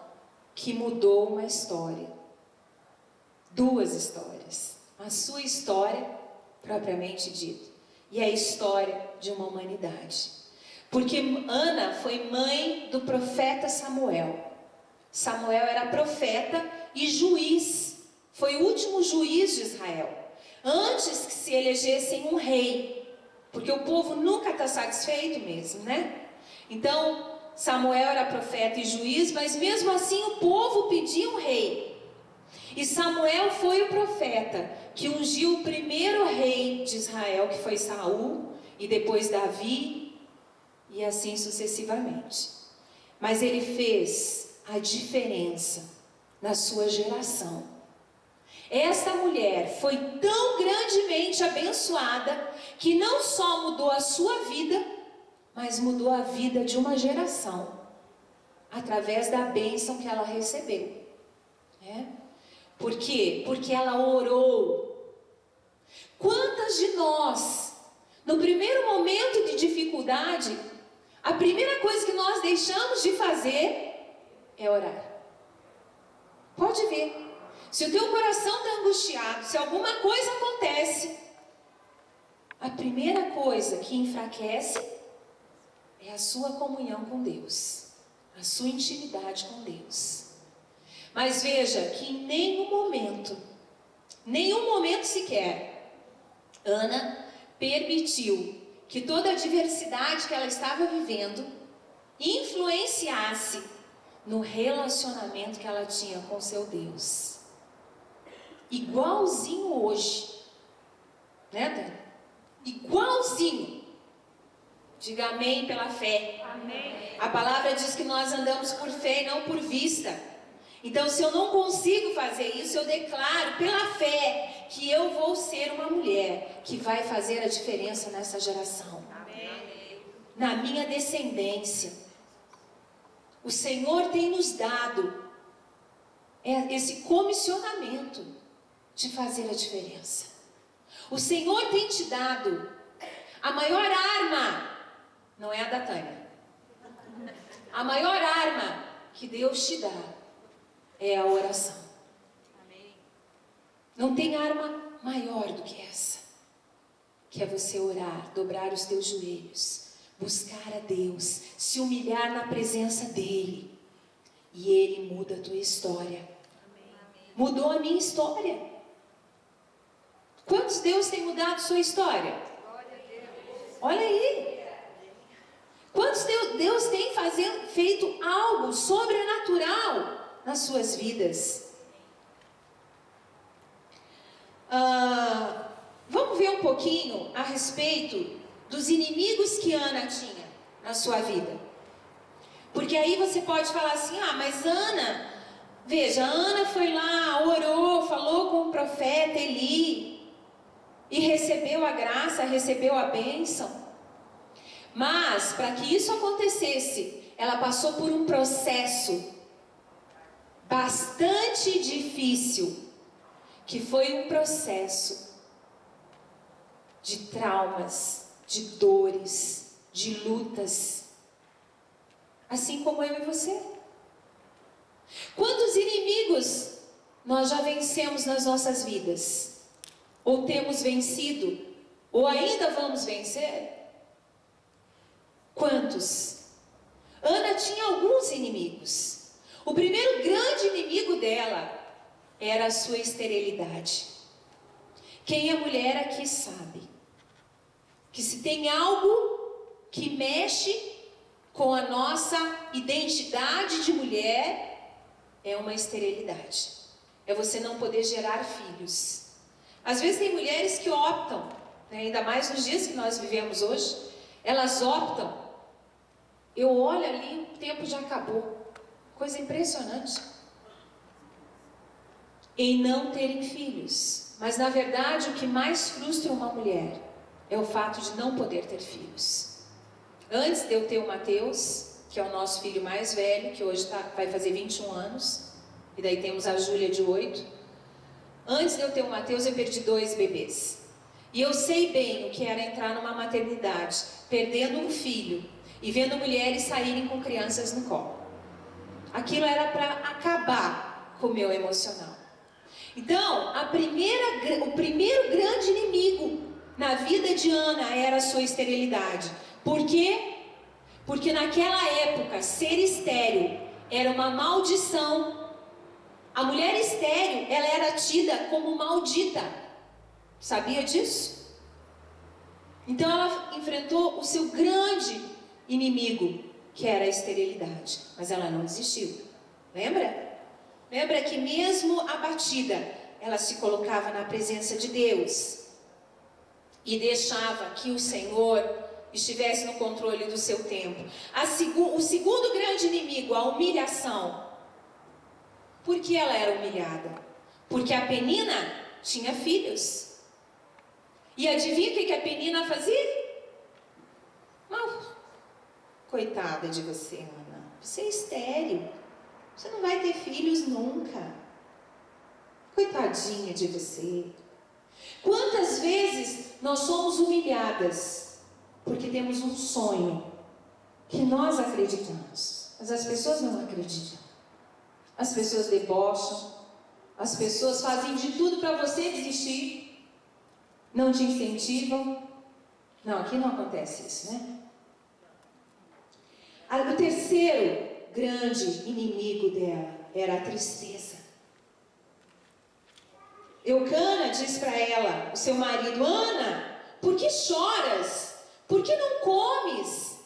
que mudou uma história. Duas histórias. A sua história, propriamente dita, e a história de uma humanidade. Porque Ana foi mãe do profeta Samuel. Samuel era profeta e juiz. Foi o último juiz de Israel. Antes que se elegessem um rei. Porque o povo nunca está satisfeito mesmo, né? Então, Samuel era profeta e juiz, mas mesmo assim o povo pedia um rei. E Samuel foi o profeta que ungiu o primeiro rei de Israel, que foi Saul, e depois Davi, e assim sucessivamente. Mas ele fez a diferença na sua geração. Esta mulher foi tão grandemente abençoada que não só mudou a sua vida, mas mudou a vida de uma geração, através da bênção que ela recebeu. Por quê? Porque ela orou. Quantas de nós, no primeiro momento de dificuldade, a primeira coisa que nós deixamos de fazer é orar? Pode ver. Se o teu coração está angustiado, se alguma coisa acontece, a primeira coisa que enfraquece é a sua comunhão com Deus, a sua intimidade com Deus. Mas veja que em nenhum momento sequer, Ana permitiu que toda a adversidade que ela estava vivendo influenciasse no relacionamento que ela tinha com seu Deus. Igualzinho hoje, né, Dani? Igualzinho. Diga amém pela fé. Amém. A palavra diz que nós andamos por fé e não por vista. Então, se eu não consigo fazer isso, eu declaro pela fé que eu vou ser uma mulher que vai fazer a diferença nessa geração. Na minha descendência. O Senhor tem nos dado esse comissionamento de fazer a diferença. O Senhor tem te dado a maior arma, não é a da Tânia. A maior arma que Deus te dá é a oração. Não tem arma maior do que essa, que é você orar, dobrar os teus joelhos, buscar a Deus, se humilhar na presença dEle, e Ele muda a tua história. Mudou a minha história. Quantos Deus tem mudado sua história? Olha aí. Quantos Deus tem feito algo sobrenatural nas suas vidas? Vamos ver um pouquinho a respeito dos inimigos que Ana tinha na sua vida. Porque aí você pode falar assim, mas Ana, veja, Ana foi lá, orou, falou com o profeta Eli, e recebeu a graça, recebeu a bênção. Mas, para que isso acontecesse, ela passou por um processo bastante difícil, que foi um processo de traumas, de dores, de lutas, assim como eu e você. Quantos inimigos nós já vencemos nas nossas vidas? Ou temos vencido? Ou ainda vamos vencer? Quantos? Ana tinha alguns inimigos. O primeiro grande inimigo dela era a sua esterilidade. Quem é mulher aqui sabe que se tem algo que mexe com a nossa identidade de mulher, é uma esterilidade. É você não poder gerar filhos. Às vezes tem mulheres que optam, ainda mais nos dias que nós vivemos hoje, elas optam. Eu olho ali, o tempo já acabou. Coisa impressionante. Em não terem filhos. Mas na verdade o que mais frustra uma mulher é o fato de não poder ter filhos. Antes de eu ter o Mateus, que é o nosso filho mais velho, que hoje vai fazer 21 anos, e daí temos a Júlia de 8. Antes de eu ter o Mateus, eu perdi 2 bebês. E eu sei bem o que era entrar numa maternidade, perdendo um filho, e vendo mulheres saírem com crianças no colo. Aquilo era para acabar com o meu emocional. Então, o primeiro grande inimigo na vida de Ana era a sua esterilidade. Por quê? Porque naquela época, ser estéril era uma maldição. A mulher estéril, ela era tida como maldita. Sabia disso? Então ela enfrentou o seu grande inimigo, que era a esterilidade. Mas ela não desistiu. Lembra? Lembra que mesmo abatida, ela se colocava na presença de Deus e deixava que o Senhor estivesse no controle do seu tempo. O segundo grande inimigo, a humilhação. Por que ela era humilhada? Porque a Penina tinha filhos. E adivinha o que a Penina fazia? Coitada de você, Ana. Você é estéril. Você não vai ter filhos nunca. Coitadinha de você. Quantas vezes nós somos humilhadas porque temos um sonho que nós acreditamos, mas as pessoas não acreditam. As pessoas debocham, as pessoas fazem de tudo para você desistir, não te incentivam. Não, aqui não acontece isso, né? O terceiro grande inimigo dela era a tristeza. Eucana diz para ela, o seu marido: Ana, por que choras? Por que não comes?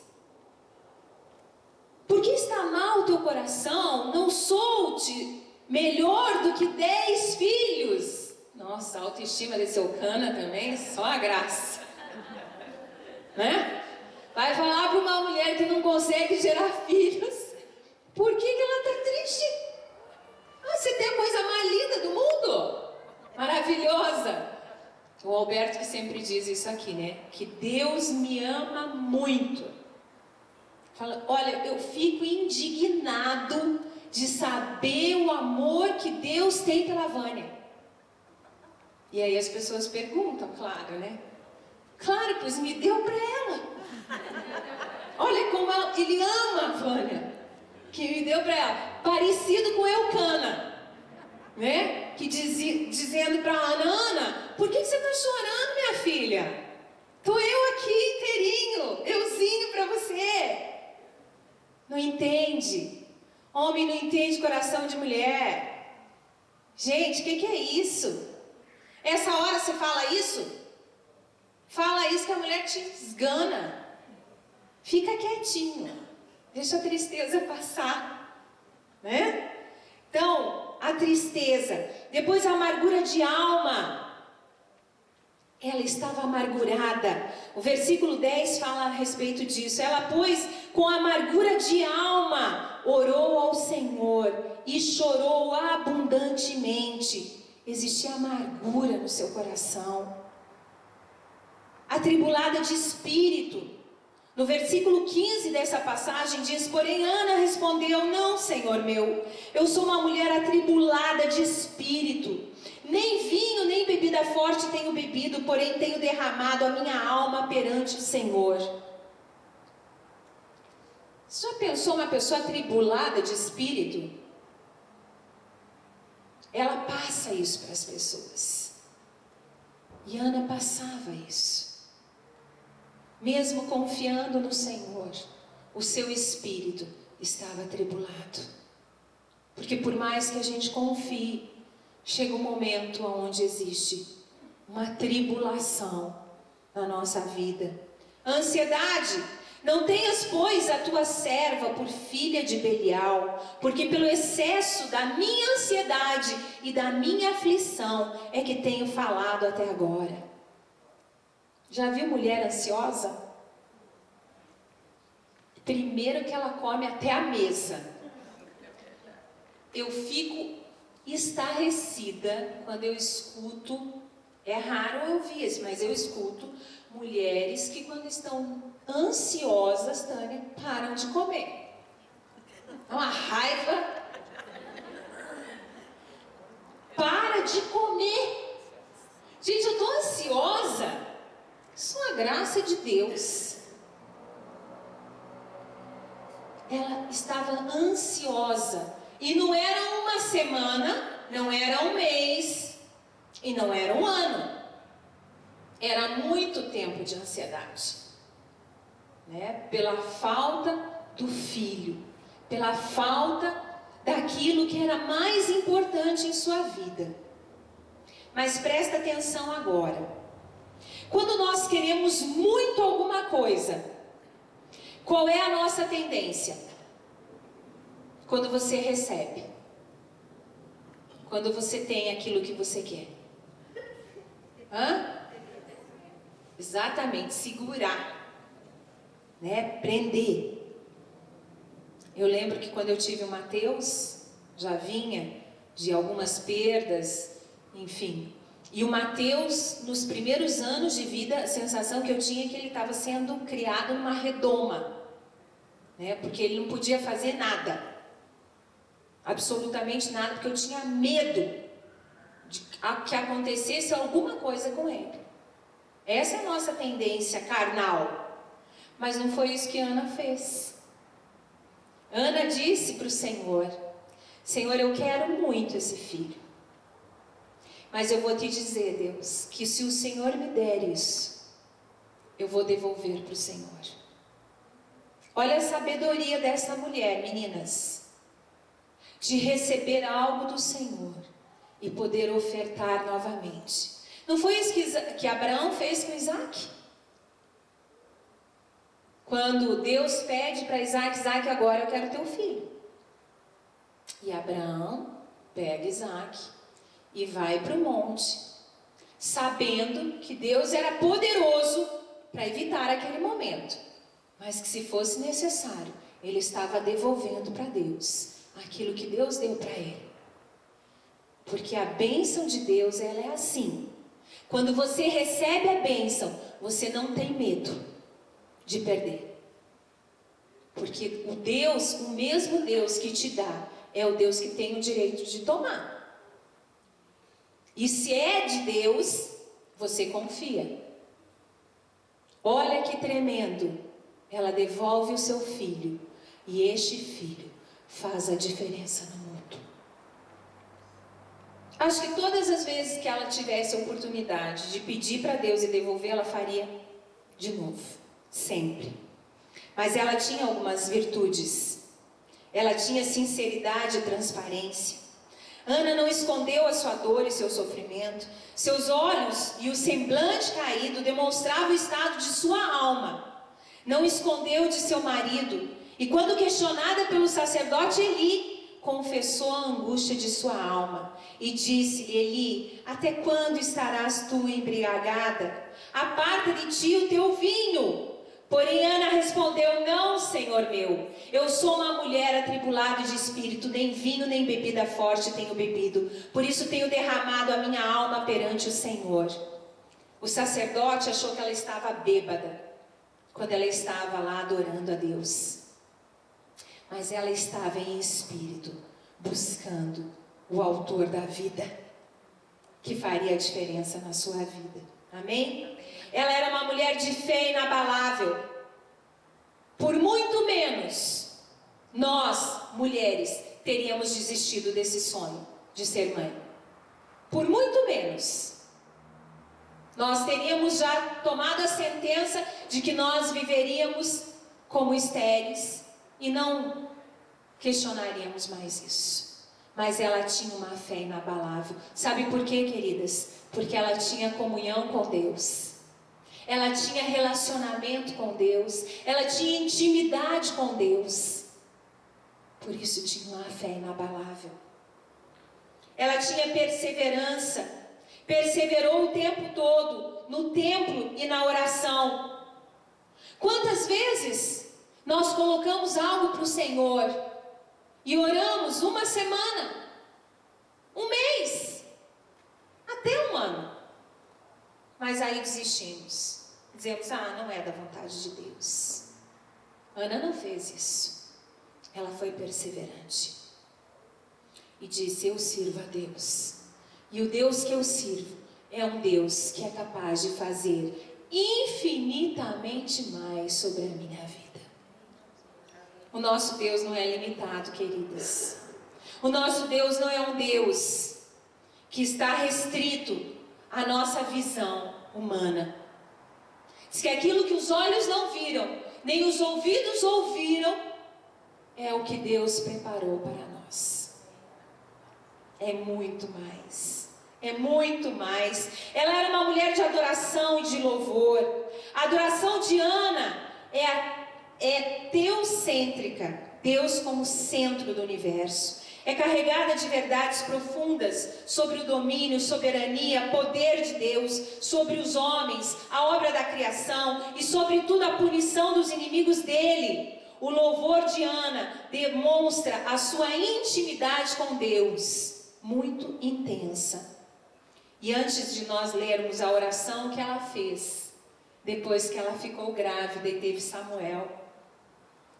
Por que está mal o teu coração? Não sou-te melhor do que 10 filhos? Nossa, a autoestima desse Eucana também, só a graça. Né? Vai falar para uma mulher que não consegue gerar filhos. Por que ela está triste? Você tem a coisa mais linda do mundo, maravilhosa. O Alberto que sempre diz isso aqui, né? Que Deus me ama muito. Fala, olha, eu fico indignado de saber o amor que Deus tem pela Vânia. E aí as pessoas perguntam, claro, né? Claro, pois me deu para ela. Olha como ele ama a Vânia, que me deu para ela. Parecido com Eucana, né? Que dizendo para Ana, Ana, por que você está chorando, minha filha? Estou eu aqui inteirinho, euzinho para você. Não entende. Homem não entende coração de mulher. Gente, o que é isso? Essa hora você fala isso? Fala isso que a mulher te esgana. Fica quietinho. Deixa a tristeza passar. Né? Então, a tristeza. Depois a amargura de alma. Ela estava amargurada. O versículo 10 fala a respeito disso. Ela, pois, com amargura de alma, orou ao Senhor e chorou abundantemente. Existia amargura no seu coração. Atribulada de espírito. No versículo 15 dessa passagem diz, porém Ana respondeu, não, Senhor meu, eu sou uma mulher atribulada de espírito. Nem vinho, nem bebida forte tenho bebido, porém tenho derramado a minha alma perante o Senhor. Você já pensou uma pessoa atribulada de espírito? Ela passa isso para as pessoas. E Ana passava isso. Mesmo confiando no Senhor, o seu espírito estava atribulado. Porque por mais que a gente confie, chega um momento onde existe uma tribulação na nossa vida. Ansiedade. Não tenhas, pois, a tua serva por filha de Belial, porque pelo excesso da minha ansiedade e da minha aflição é que tenho falado até agora. Já viu mulher ansiosa? Primeiro que ela come até a mesa. Eu fico estarrecida quando eu escuto, é raro eu ouvir isso, mas eu escuto mulheres que quando estão ansiosas, Tânia, param de comer. É uma raiva. Para de comer. Gente, eu estou ansiosa. Isso é uma graça de Deus. Ela estava ansiosa. E não era uma semana, não era um mês, e não era um ano. Era muito tempo de ansiedade. Né? Pela falta do filho. Pela falta daquilo que era mais importante em sua vida. Mas presta atenção agora. Quando nós queremos muito alguma coisa, qual é a nossa tendência? Quando você recebe. Quando você tem aquilo que você quer. Exatamente, segurar. Né? Prender. Eu lembro que quando eu tive o Mateus, já vinha de algumas perdas, enfim. E o Mateus, nos primeiros anos de vida, a sensação que eu tinha é que ele estava sendo criado numa redoma, né? Porque ele não podia fazer nada, absolutamente nada, porque eu tinha medo de que acontecesse alguma coisa com ele. Essa é a nossa tendência carnal, mas não foi isso que Ana fez. Ana disse para o Senhor, Senhor, eu quero muito esse filho. Mas eu vou te dizer, Deus, que se o Senhor me der isso, eu vou devolver para o Senhor. Olha a sabedoria dessa mulher, meninas. De receber algo do Senhor e poder ofertar novamente. Não foi isso que Abraão fez com Isaac? Quando Deus pede para Isaac, Isaac, agora eu quero teu filho. E Abraão pega Isaac e vai para o monte, sabendo que Deus era poderoso para evitar aquele momento, mas que se fosse necessário, ele estava devolvendo para Deus aquilo que Deus deu para ele. Porque a bênção de Deus, ela é assim. Quando você recebe a bênção, você não tem medo de perder. Porque o mesmo Deus que te dá, é o Deus que tem o direito de tomar. E se é de Deus, você confia. Olha que tremendo. Ela devolve o seu filho. E este filho faz a diferença no mundo. Acho que todas as vezes que ela tivesse a oportunidade de pedir para Deus e devolver, ela faria de novo. Sempre. Mas ela tinha algumas virtudes. Ela tinha sinceridade e transparência. Ana não escondeu a sua dor e seu sofrimento. Seus olhos e o semblante caído demonstravam o estado de sua alma. Não escondeu de seu marido. E quando questionada pelo sacerdote Eli, confessou a angústia de sua alma. E disse-lhe: Eli, até quando estarás tu embriagada? Aparta de ti o teu vinho. Porém Ana respondeu: não, Senhor meu, eu sou uma mulher atribulada de espírito, nem vinho nem bebida forte tenho bebido, por isso tenho derramado a minha alma perante o Senhor. O sacerdote achou que ela estava bêbada, quando ela estava lá adorando a Deus. Mas ela estava em espírito, buscando o autor da vida, que faria a diferença na sua vida. Amém? Ela era uma mulher de fé inabalável. Por muito menos, nós, mulheres, teríamos desistido desse sonho de ser mãe. Por muito menos. Nós teríamos já tomado a sentença de que nós viveríamos como estéreis e não questionaríamos mais isso. Mas ela tinha uma fé inabalável. Sabe por quê, queridas? Porque ela tinha comunhão com Deus. Ela tinha relacionamento com Deus. Ela tinha intimidade com Deus. Por isso tinha uma fé inabalável. Ela tinha perseverança. Perseverou o tempo todo no templo e na oração. Quantas vezes nós colocamos algo para o Senhor e oramos uma semana, um mês, até um ano, mas aí desistimos. Dizemos: não é da vontade de Deus. Ana não fez isso. Ela foi perseverante e disse: eu sirvo a Deus, e o Deus que eu sirvo é um Deus que é capaz de fazer infinitamente mais sobre a minha vida. O nosso Deus não é limitado, queridas. O nosso Deus não é um Deus que está restrito à nossa visão humana. Diz que aquilo que os olhos não viram, nem os ouvidos ouviram, é o que Deus preparou para nós. É muito mais. É muito mais. Ela era uma mulher de adoração e de louvor. A adoração de Ana é teocêntrica. Deus como centro do universo. É carregada de verdades profundas sobre o domínio, soberania, poder de Deus, sobre os homens, a obra da criação e sobretudo a punição dos inimigos dele. O louvor de Ana demonstra a sua intimidade com Deus, muito intensa. E antes de nós lermos a oração que ela fez, depois que ela ficou grávida e teve Samuel,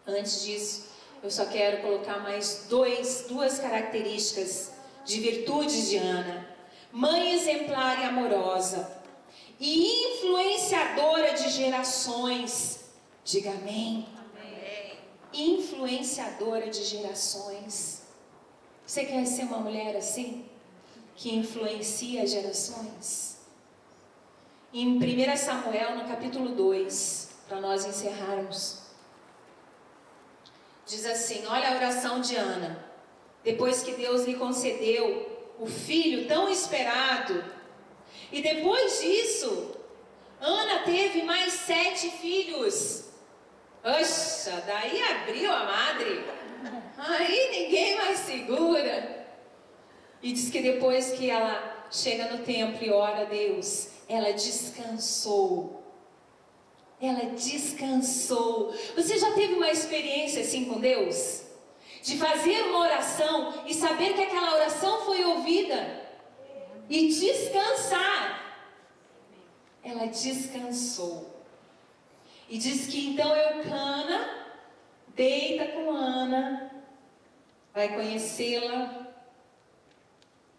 antes disso, eu só quero colocar mais duas características de virtudes de Ana. Mãe exemplar e amorosa, e influenciadora de gerações. Diga amém. Amém. Influenciadora de gerações. Você quer ser uma mulher assim? Que influencia gerações? Em 1 Samuel, no capítulo 2, para nós encerrarmos, diz assim: olha a oração de Ana. Depois que Deus lhe concedeu o filho tão esperado, e depois disso, Ana teve mais 7 filhos. Oxa, daí abriu a madre. Aí ninguém mais segura. E diz que depois que ela chega no templo e ora a Deus, ela descansou. Ela descansou. Você já teve uma experiência assim com Deus? De fazer uma oração e saber que aquela oração foi ouvida? e descansar. Ela descansou. E diz que então Eucana deita com Ana, vai conhecê-la,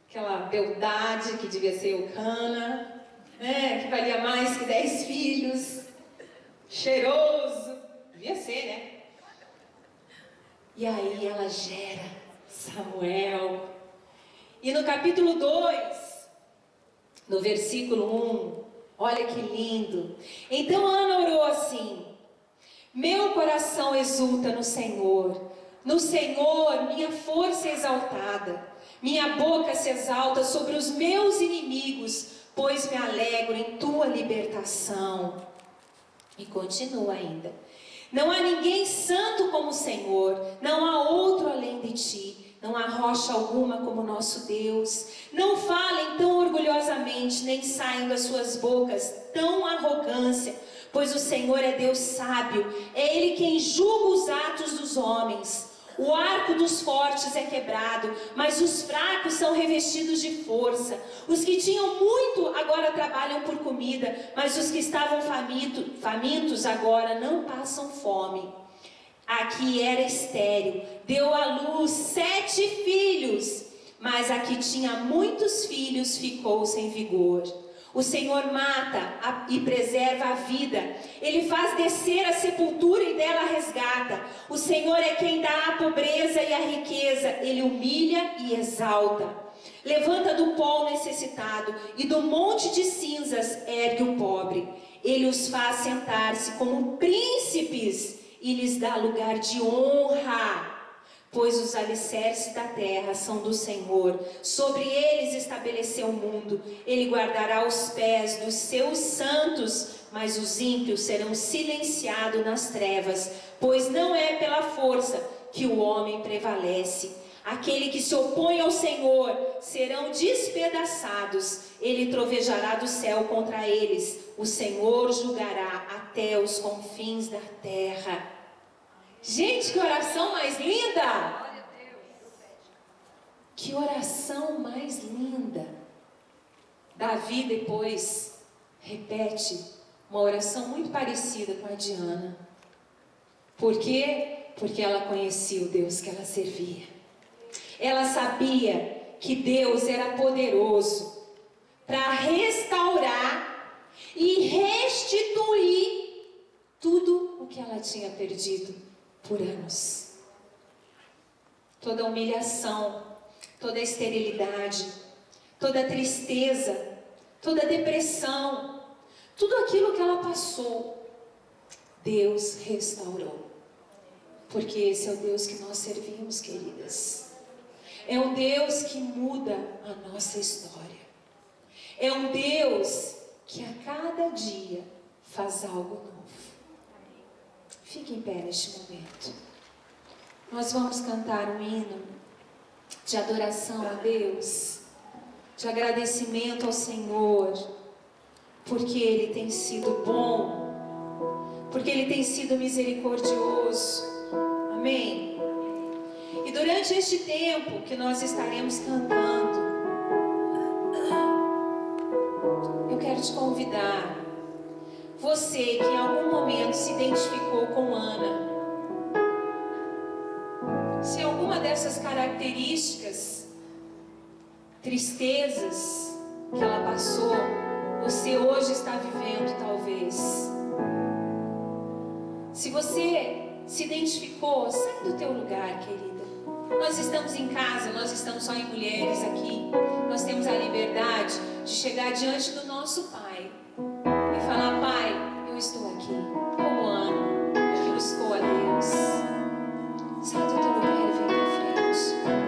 aquela beldade que devia ser Eucana, né? Que valia mais que 10 filhos, cheiroso, devia ser, né? E aí ela gera Samuel. E no capítulo 2, no versículo 1, olha que lindo. Então Ana orou assim: meu coração exulta no Senhor minha força é exaltada. Minha boca se exalta sobre os meus inimigos, pois me alegro em tua libertação. E continua ainda: não há ninguém santo como o Senhor, não há outro além de ti, não há rocha alguma como nosso Deus. Não falem tão orgulhosamente, nem saiam das suas bocas tão arrogância, pois o Senhor é Deus sábio, é Ele quem julga os atos dos homens. O arco dos fortes é quebrado, mas os fracos são revestidos de força. Os que tinham muito agora trabalham por comida, mas os que estavam famintos agora não passam fome. A que era estéril deu à luz 7 filhos, mas a que tinha muitos filhos ficou sem vigor. O Senhor mata e preserva a vida. Ele faz descer a sepultura e dela resgata. O Senhor é quem dá a pobreza e a riqueza. Ele humilha e exalta. Levanta do pó o necessitado e do monte de cinzas ergue o pobre. Ele os faz sentar-se como príncipes e lhes dá lugar de honra. Pois os alicerces da terra são do Senhor, sobre eles estabeleceu o mundo. Ele guardará os pés dos seus santos, mas os ímpios serão silenciados nas trevas, pois não é pela força que o homem prevalece. Aquele que se opõe ao Senhor serão despedaçados. Ele trovejará do céu contra eles. O Senhor julgará até os confins da terra. Gente, que oração mais linda! Que oração mais linda! Davi depois repete uma oração muito parecida com a de Ana. Por quê? Porque ela conhecia o Deus que ela servia. Ela sabia que Deus era poderoso para restaurar e restituir tudo o que ela tinha perdido por anos. Toda humilhação, toda esterilidade, toda tristeza, toda depressão, tudo aquilo que ela passou, Deus restaurou. Porque esse é o Deus que nós servimos, queridas. É um Deus que muda a nossa história. É um Deus que a cada dia faz algo novo. Fique em pé neste momento. Nós vamos cantar um hino de adoração a Deus, de agradecimento ao Senhor, porque Ele tem sido bom, porque Ele tem sido misericordioso. Amém? E durante este tempo que nós estaremos cantando, eu quero te convidar, você que em algum momento se identificou com Ana, se alguma dessas características, tristezas que ela passou, você hoje está vivendo talvez. Se você se identificou, sai do teu lugar, querida. Nós estamos em casa, nós estamos só em mulheres aqui. Nós temos a liberdade de chegar diante do nosso Pai e falar: Pai, eu estou aqui, como Ana, que buscou a Deus. Sai do teu lugar e vem pra frente.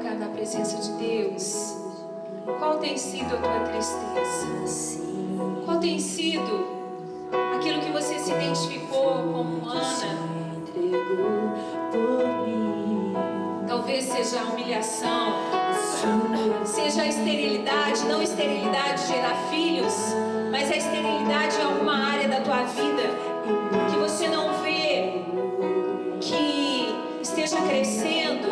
colocar na presença de Deus? Qual tem sido a tua tristeza? Qual tem sido aquilo que você se identificou como Ana? Talvez seja a humilhação, seja a esterilidade, não esterilidade de gerar filhos, mas a esterilidade em alguma área da tua vida que você não vê que esteja crescendo.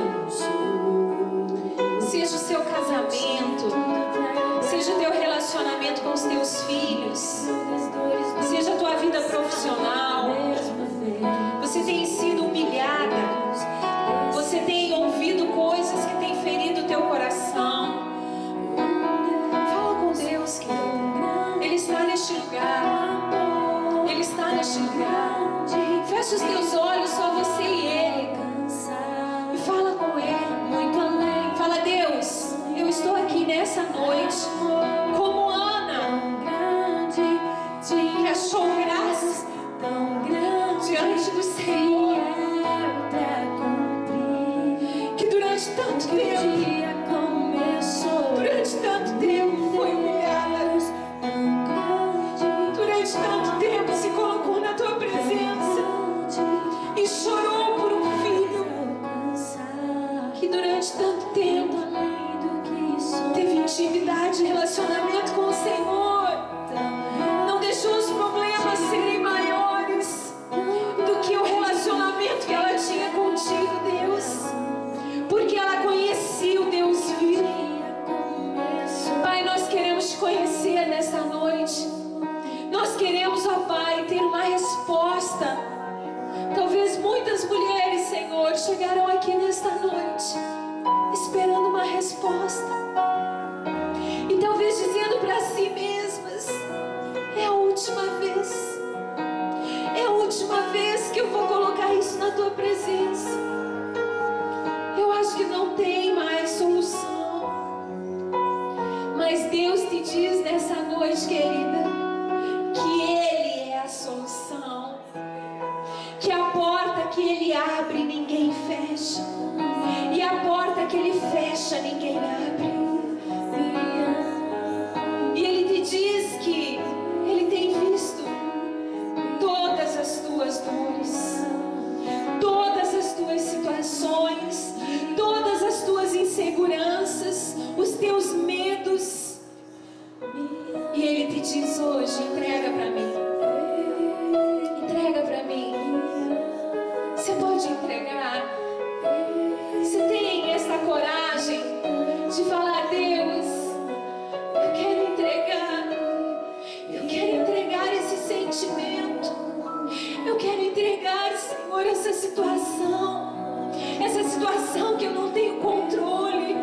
Seja o seu casamento, seja o teu relacionamento com os teus filhos, seja a tua vida profissional. Você tem sido humilhada, você tem ouvido coisas que têm ferido o teu coração. Fala com Deus, querido. Ele está neste lugar. Ele está neste lugar. Fecha os teus olhos, só você e Ele. E fala com Ele. Muito além. Fala, Deus, eu estou aqui nessa noite como Ana, que achou graça diante do Senhor, que durante tanto tempo foi humilhada, durante tanto tempo se colocou na tua presença e chorou por um filho, que durante tanto tempo teve intimidade e relacionamento com o Senhor, não deixou os problemas serem maiores do que o relacionamento que ela tinha contigo, Deus, porque ela conhecia o Deus vivo. Pai, nós queremos te conhecer nesta noite. Nós queremos, ó Pai, ter uma resposta. Talvez muitas mulheres, Senhor, chegaram aqui nesta noite esperando uma resposta, e talvez dizendo para si mesmas: é a última vez, é a última vez que eu vou colocar isso na tua presença. Eu acho que não tem mais solução. Mas Deus te diz nessa noite, querida, que Ele é a solução, que a porta que Ele abre ninguém fecha, e a porta que Ele fecha ninguém abre. E Ele te diz que Ele tem visto todas as tuas dores, todas as tuas situações, todas as tuas inseguranças, os teus medos. E Ele te diz hoje: entrega para mim, entrega para mim. Você pode entregar. Você tem essa coragem de falar: Deus, eu quero entregar esse sentimento, eu quero entregar, Senhor, essa situação que eu não tenho controle.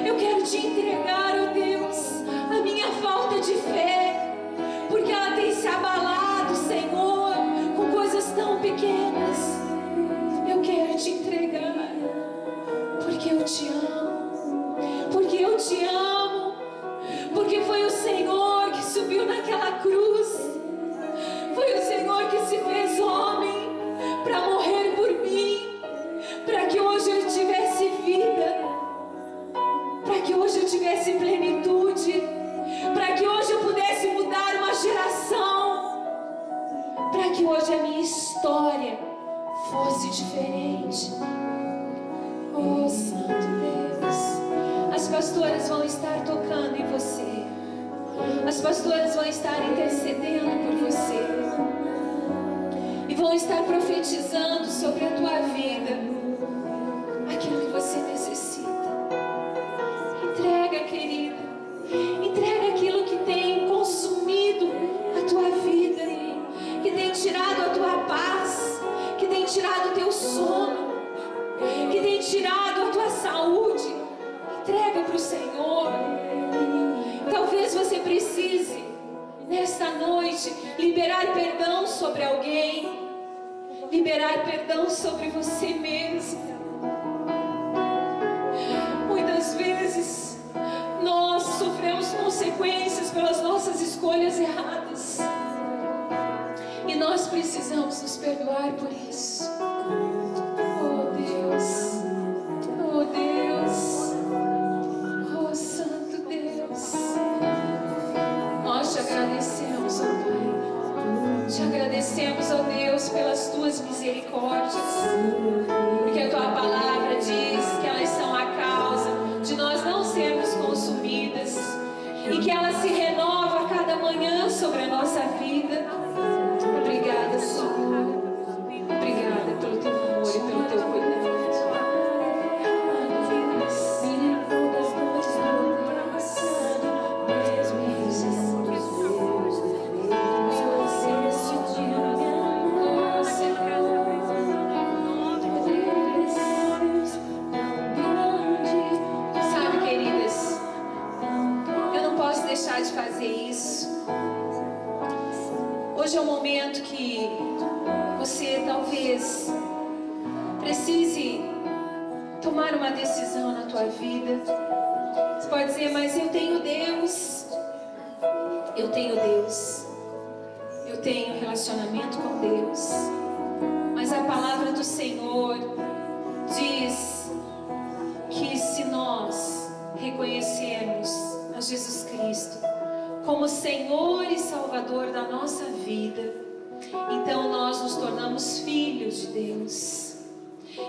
Eu quero te entregar, ó Deus, a minha falta de fé, porque ela tem se abalado, Senhor, com coisas tão pequenas. Eu quero te entregar, porque eu te amo, porque eu te amo, porque foi o Senhor que subiu naquela cruz, foi o Senhor que se fez homem para morrer por mim, para que hoje eu tivesse vida, para que hoje eu tivesse plenitude, para que hoje eu pudesse mudar uma geração, para que hoje a minha história fosse diferente. Oh, Santo Deus, as pastoras vão estar tocando em você, as pastoras vão estar intercedendo por você e vão estar profetizando sobre a tua vida aquilo que você necessita. Entrega, querida, entrega aquilo que tem consumido a tua vida, que tem tirado a tua paz, que tem tirado o teu sono, que tem tirado a tua saúde. Entrega para o Senhor. Talvez você precise, nesta noite, liberar perdão sobre alguém, liberar perdão sobre você mesmo. Muitas vezes nós sofremos consequências pelas nossas escolhas erradas, e nós precisamos nos perdoar por isso. Oh Deus, oh Deus. deixar de fazer isso. Hoje é o momento que você talvez precise tomar uma decisão na tua vida. Você pode dizer, mas eu tenho Deus. Eu tenho Deus. Eu tenho relacionamento com Deus. Mas a palavra do Senhor diz que se nós reconhecermos a Jesus Cristo como Senhor e Salvador da nossa vida, então nós nos tornamos filhos de Deus.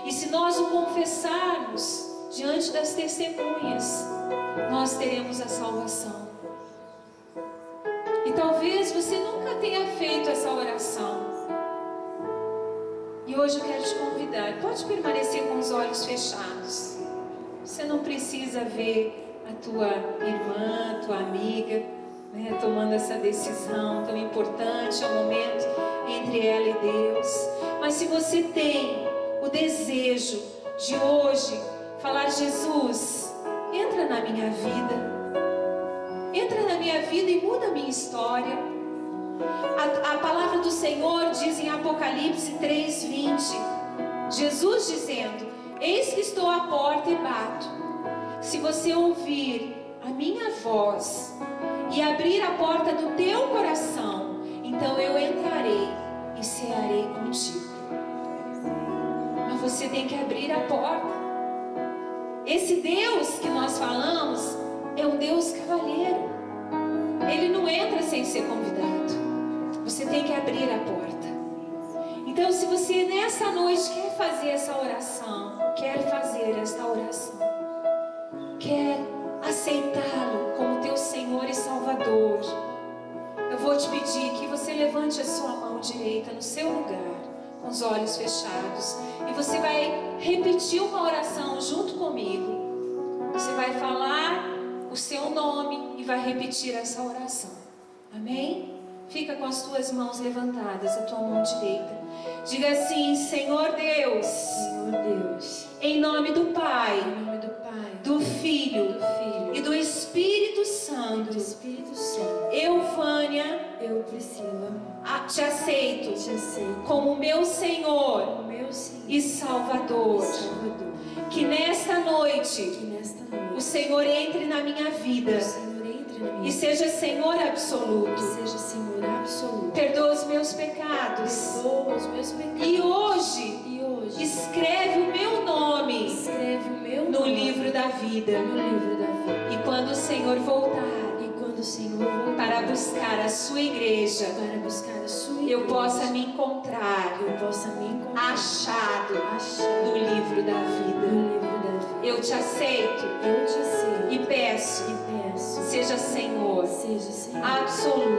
E se nós o confessarmos diante das testemunhas, nós teremos a salvação. E talvez você nunca tenha feito essa oração. E hoje eu quero te convidar. Pode permanecer com os olhos fechados. Você não precisa ver a tua irmã, tua amiga, né, tomando essa decisão tão importante. É um momento entre ela e Deus. Mas se você tem o desejo de hoje falar, Jesus, entra na minha vida. Entra na minha vida e muda a minha história. A palavra do Senhor diz em Apocalipse 3:20, Jesus dizendo, eis que estou à porta e bato. Se você ouvir a minha voz e abrir a porta do teu coração, então eu entrarei e cearei contigo. Mas você tem que abrir a porta. Esse Deus que nós falamos é um Deus cavalheiro. Ele não entra sem ser convidado. Você tem que abrir a porta. Então, se você nessa noite quer fazer essa oração, quer aceitá-lo como teu Senhor e Salvador, eu vou te pedir que você levante a sua mão direita no seu lugar, com os olhos fechados, e você vai repetir uma oração junto comigo. Você vai falar o seu nome e vai repetir essa oração. Amém? Fica com as tuas mãos levantadas, a tua mão direita. Diga assim, Senhor Deus, em nome do Pai, do Filho e do Espírito Santo, eu, Vânia, te aceito como meu Senhor e Salvador. Que nesta noite o Senhor entre na minha vida e seja Senhor absoluto. Perdoa os meus pecados. E hoje escreve o meu nome no livro da vida. E quando o Senhor voltar para buscar a sua igreja, eu possa me encontrar achado no livro da vida. Eu te aceito e peço, seja Senhor absoluto